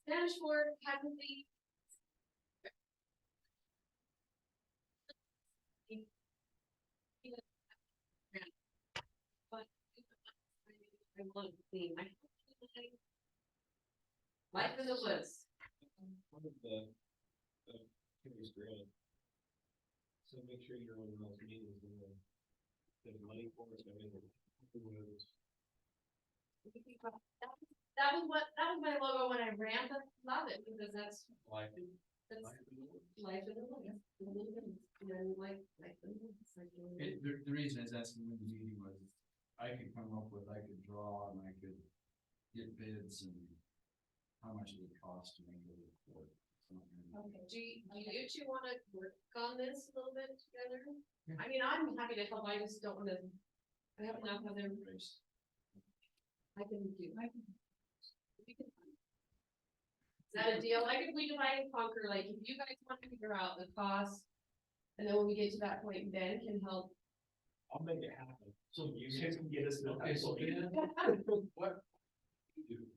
Spanish word, technically. But I want to clean. Life in the woods. One of the Kimmy's grant. So make sure you're on those meetings and the money for it and everything. That was my logo when I ran. I love it because that's Like, that's life in the woods. And like in the woods, like doing it. The reason is that's when the meeting was, I could come up with, I could draw and I could get bids and how much it would cost to make it report. Okay. Do you two want to work on this a little bit together? I mean, I'm happy to help. I just don't want to. I have enough other. I can do. We can. Is that a deal? We divide and conquer. Like, if you guys want to figure out the cost, and then when we get to that point, Ben can help. I'll make it happen. so You guys can get us. okay, so Ben, what we do?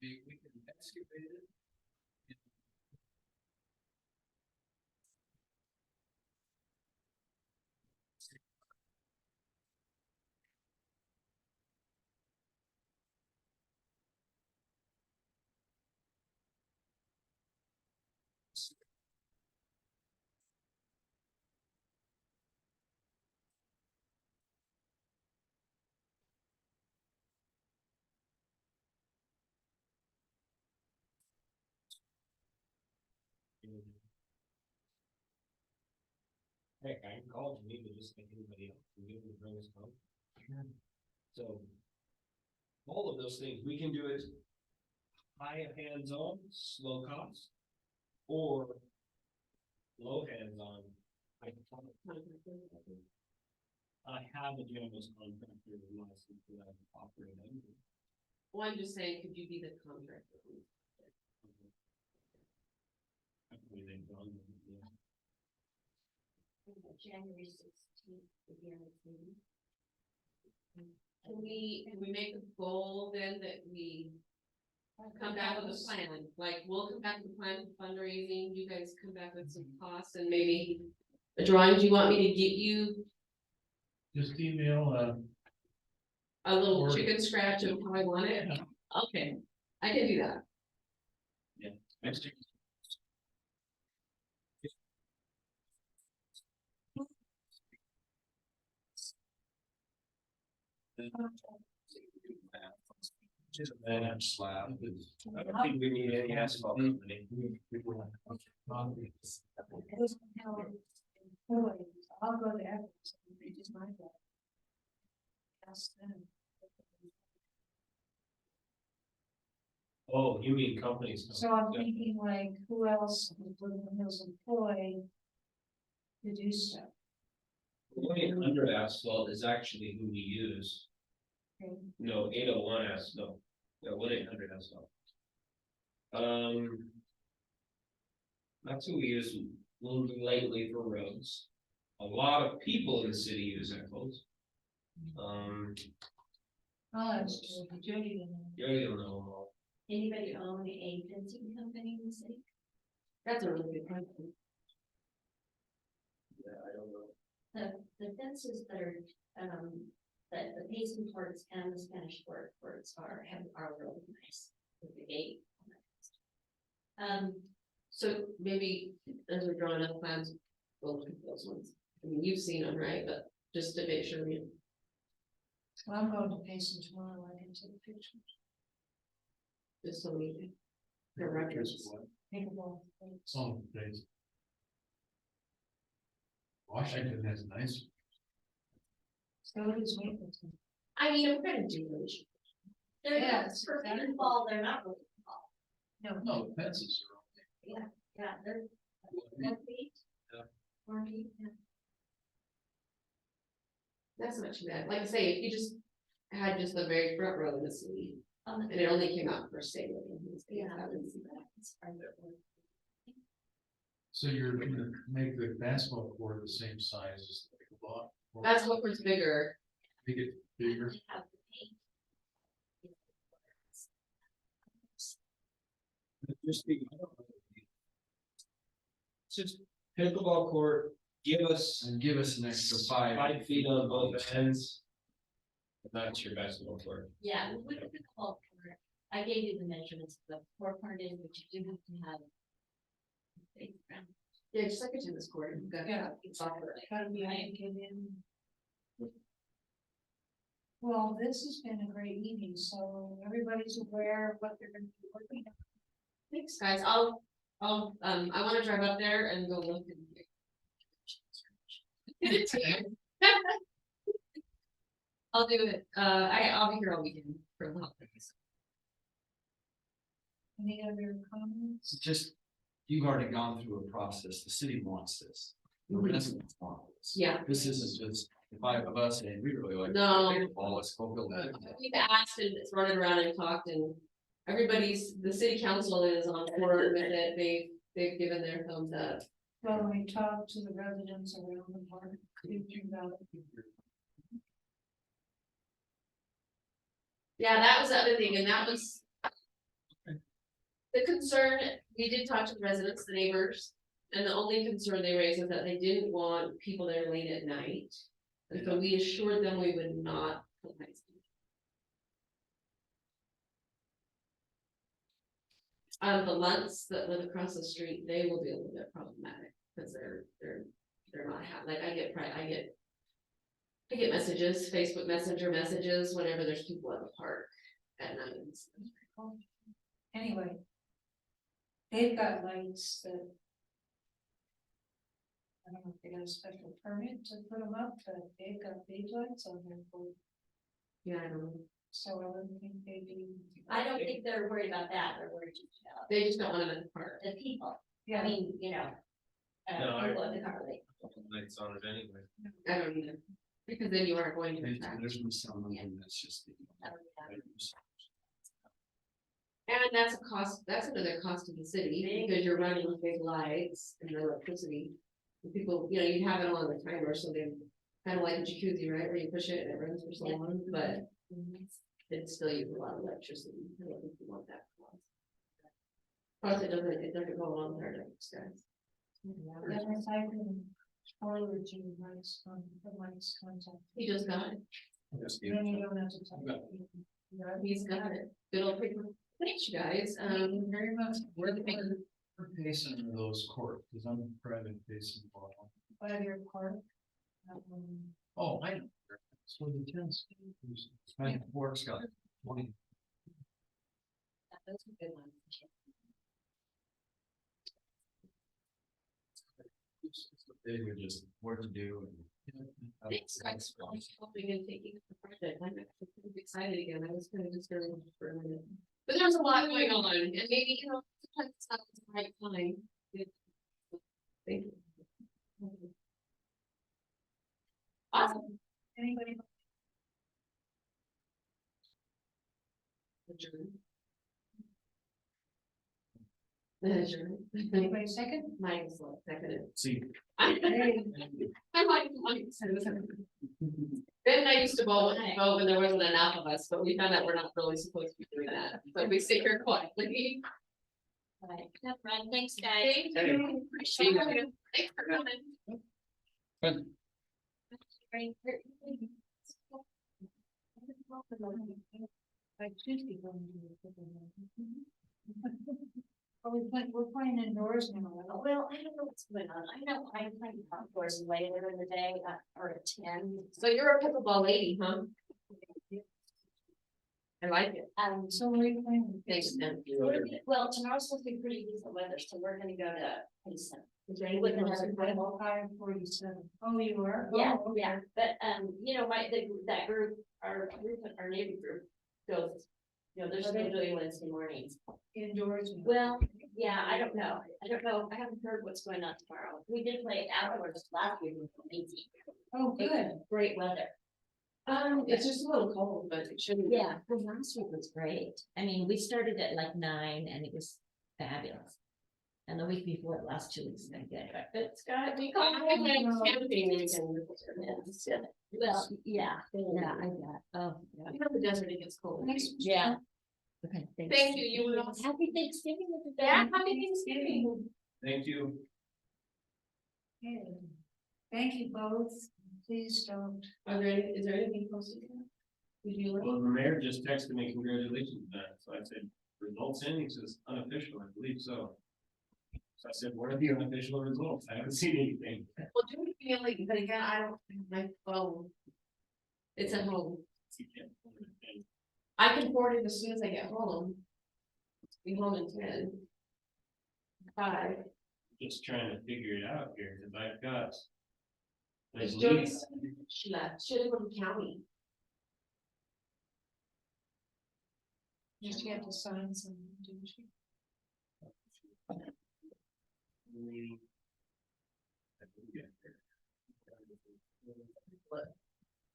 We can excavate it. Heck, I can call Geneva just like anybody else, and give them to bring us home. So. All of those things, we can do it high hands-on, slow cost, or low hands-on. I have a generalist contractor license that I operate under. Well, I'm just saying, could you be the contractor? I can Everything done, yeah. January 16th, would be our next meeting. Can we make a goal then that we come back with a plan? Like, we'll come back with a plan for fundraising, you guys come back with some costs and maybe a drawing. Do you want me to get you Just email, a little Or- chicken scratch of how I want it? Okay, I can do that. Next year. Just a man slab. I don't think we need any asphalt company. I'll go to Evans, and they just mind that. Ask them. Oh, you mean companies? So I'm thinking like, who else would Woodland Hills employ to do stuff? 1-800 asphalt is actually who we use. Okay. No, 801 asphalt, no, 1-800 asphalt. That's who we use lately for roads. A lot of people in the city use Echols. Oh, that's true. Jody didn't know. You don't know them all. Anybody own a fencing company in the city? That's a really good question. Yeah, I don't know. The fences that are, that the pacing courts and the Spanish courts are really nice with the gate. So maybe as we're drawing up plans, we'll look at those ones. I mean, you've seen them, right? But just to make sure we. Well, I'm going to Payson tomorrow, I can take pictures. Just so we. For records. Pickleball. some days. Washington has nice. So is Mapleton. I mean, I'm gonna do those. They're not Yes, for that is- pinball, they're not really pinball. No, No, fences are okay. Yeah, they're Yeah. 10 feet. Yeah. 4 feet, yeah. That's not too bad. Like I say, if you just had just the very front row in the city, On and the, it only came out for state. yeah, That would that's be private one. So you're gonna make the basketball court the same size as the pickleball? Or That's what was bigger. Make it bigger? They have the paint. Just just pickleball court, give us And give us an extra 5. 5 feet on both ends. That's your basketball court. Yeah, with the pickleball court, I gave you the measurements of the 4 part in, but you do have to have. Big ground. Yeah, just like a tennis court. You've got- Yeah. It's all right. gotta be anchored in. Well, this has been a great evening, so everybody's aware of what they're gonna be working on. Thanks, guys. I wanna drive up there and go look and. I'll do it. I'll be here all weekend for the holidays. Any other comments? It's just, you've already gone through a process, the city wants this. The Mhm. residents want this. Yeah. This isn't just the 5 of us saying, we really like. No. pickleball, let's go build it. We've asked and thrown it around and talked and the city council is on board with it. They've given their thumbs up. Well, we talked to the residents around the park, thinking about it. Yeah, that was the other thing, and that was. The concern, we did talk to the residents, the neighbors, and the only concern they raised was that they didn't want people there late at night. And so we assured them we would not put lights on. The Lunts that live across the street, they will be a little bit problematic, because they're not happy, like I get messages, Facebook Messenger messages, whenever there's people at the park at night. and stuff. Anyway. They've got lights that. I don't know if they got a special permit to put them up, but they've got big lights on their board, Yeah, I don't know. so I wouldn't think they'd be. I don't think they're worried about that, they're worried about They just don't want them at the park. the people, I Yeah, mean, you know. No, I- People in the car, like, Lights on it anyway. I don't either, because then you are going to There's attract. there's been some of them that's just. I don't know. And that's a cost, that's another cost to the city, because you're running big lights and electricity. And people, you know, you have it on the timer, so they kind of like a jacuzzi, right, where you push it and it runs for so long, but it still uses a lot of electricity. I don't think you want that cost. Plus, it doesn't go along with our next guys. Then it's like spoiler to rights on the rights contact. He just got it. Just Then you don't have to talk. He's got it. Good old paper. Thanks, you guys. Very much. Where pacing are those courts, cause I'm private pacing. By your park. Oh, I know. That's where the tennis. My work's got 20. Those are good ones. They were just work to do and. Thanks, guys, for always helping and taking up the project. I'm actually kind of excited again. I was kind of discouraged for a minute. But there's a lot going on, and maybe, you know, sometimes it's not the right time. Thank you. Awesome. Anybody? Adjourn. Adjourn. Anybody second? Mike's seconded. See. I like Mike. Ben and I used to vote when there wasn't enough of us, but we found out we're not really supposed to be doing that. So we sit here quietly. Right, that's right, thanks, guys. Thank you. Appreciate it. Thanks for coming. Like Tuesday. Oh, we're playing indoors now. Well, I don't know what's going on. I know I'm playing outdoors later in the day, or at 10. So you're a pickleball lady, huh? I like it. So we're playing. Thanks, Ben. Well, tomorrow's supposed to be pretty decent weather, so we're gonna go to Payson. Is there With anything else? another friend. 5:47. Oh, you are? Yeah, Oh, okay. yeah, but, you know, that group, our neighbor group goes, you know, they're still doing Wednesday mornings. Indoors. now. Well, yeah, I don't know, I haven't heard what's going on tomorrow. We did play outdoors last week, it was amazing. Oh, good. Great weather. It's just a little cold, but it shouldn't. Yeah, well, last week was great. I mean, we started at like 9 and it was fabulous. And the week before, the last 2 weeks, has been good, but it's gotta be cold. Camping weekend. Well, yeah, I got, oh, yeah. You know, the desert, it gets cold. Yeah. Okay, thanks. Thank you, you would also. Happy Thanksgiving, everybody. Yeah, happy Thanksgiving. Thank you. Okay. Thank you both. Please don't. Is there anything posted? Did you like? Well, the mayor just texted me, congratulations, Ben. So I said, results in, he says unofficial, I believe so. So I said, what are the unofficial results? I haven't seen anything. Well, do we feel like, but again, I don't have my phone. It's at home. I can forward it as soon as I get home. Be home in 10. 5. Just trying to figure it out here, because I've got. I Is believe- Joyce, she left, she live in county. Just you have to sign some, didn't you?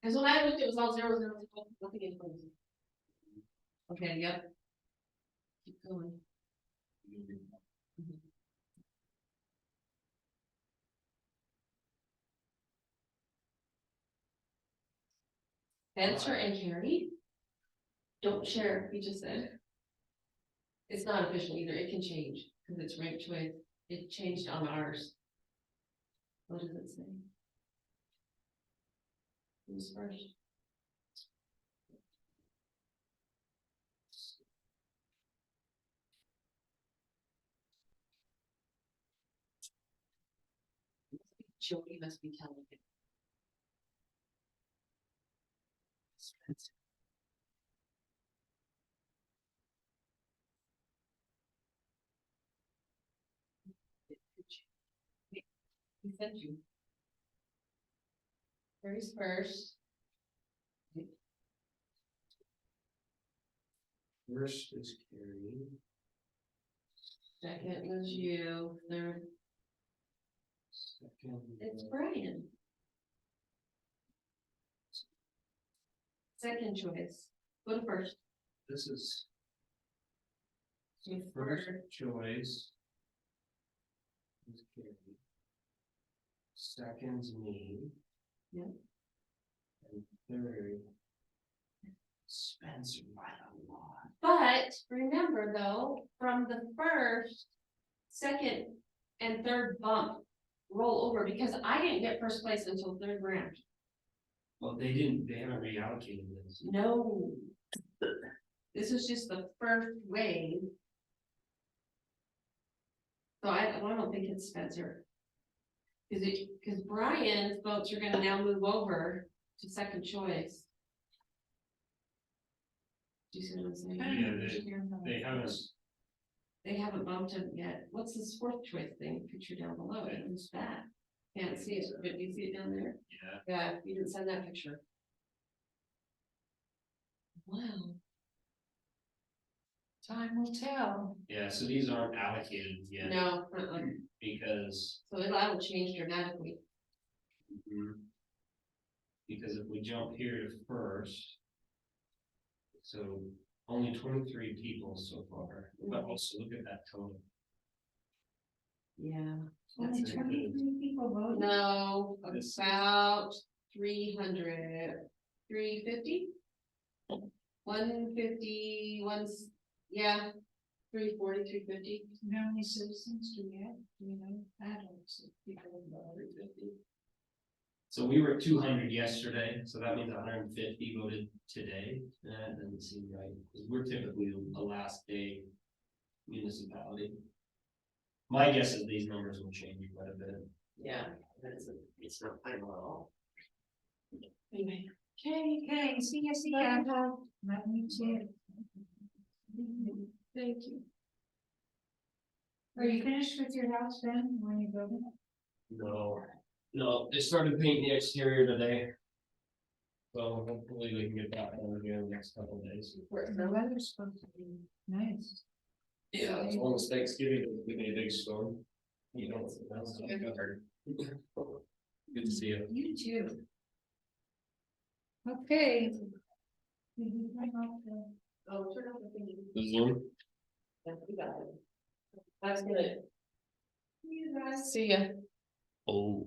Cause when I looked, it was all 0, 0, 0, nothing in front. Okay, yep. Keep going. Answer and Carrie. Don't share, he just said. It's not official either, it can change, cause it's ranked choice, it changed on ours. What does it say? Who's first? Jody must be telling it. He sent you. Carrie's first. First is Carrie. Second was you, third, Second. it's Brian. Second choice, go to first. This is. First choice. is Carrie. Second's me. Yeah. And third. Spencer by a lot. But remember though, from the first, second, and third bump, roll over, because I didn't get first place until third round. Well, they haven't reallocated this. No. This is just the first wave. So I don't think it's Spencer. Cause Brian's votes are gonna now move over to second choice. Do you see what I'm saying? Yeah, they haven't. They haven't bumped him yet. What's this fourth choice thing picture down below? Who's that? Can't see it, but do you see it down there? Yeah. Yeah, you didn't send that picture. Wow. Time will tell. Yeah, so these aren't allocated yet. No, Because. so that'll change dramatically. Because if we jump here to first. So only 23 people so far, but also look at that total. Yeah. Only That's 23 people voted. No, This- about 300, 350? 150, yeah, 340, 350. How many citizens do we have? Do you know, adults, people about 350? So we were at 200 yesterday, so that means 150 voted today. That doesn't seem right, because we're typically a last day municipality. My guess is these numbers will change quite a bit. Yeah, it's not final at all. Anyway. Okay, see ya. Let me too. Thank you. Are you finished with your house then, when you go? No, they started painting the exterior today. So hopefully we can get that done here in the next couple of days. The weather's supposed to be nice. Yeah, as long as Thanksgiving doesn't give me a big storm. You know, that's covered. Good to see you. You too. Okay. Oh, turn off the thingy. The Zoom? Yeah, we got it. I was gonna. You guys. See ya. Oh.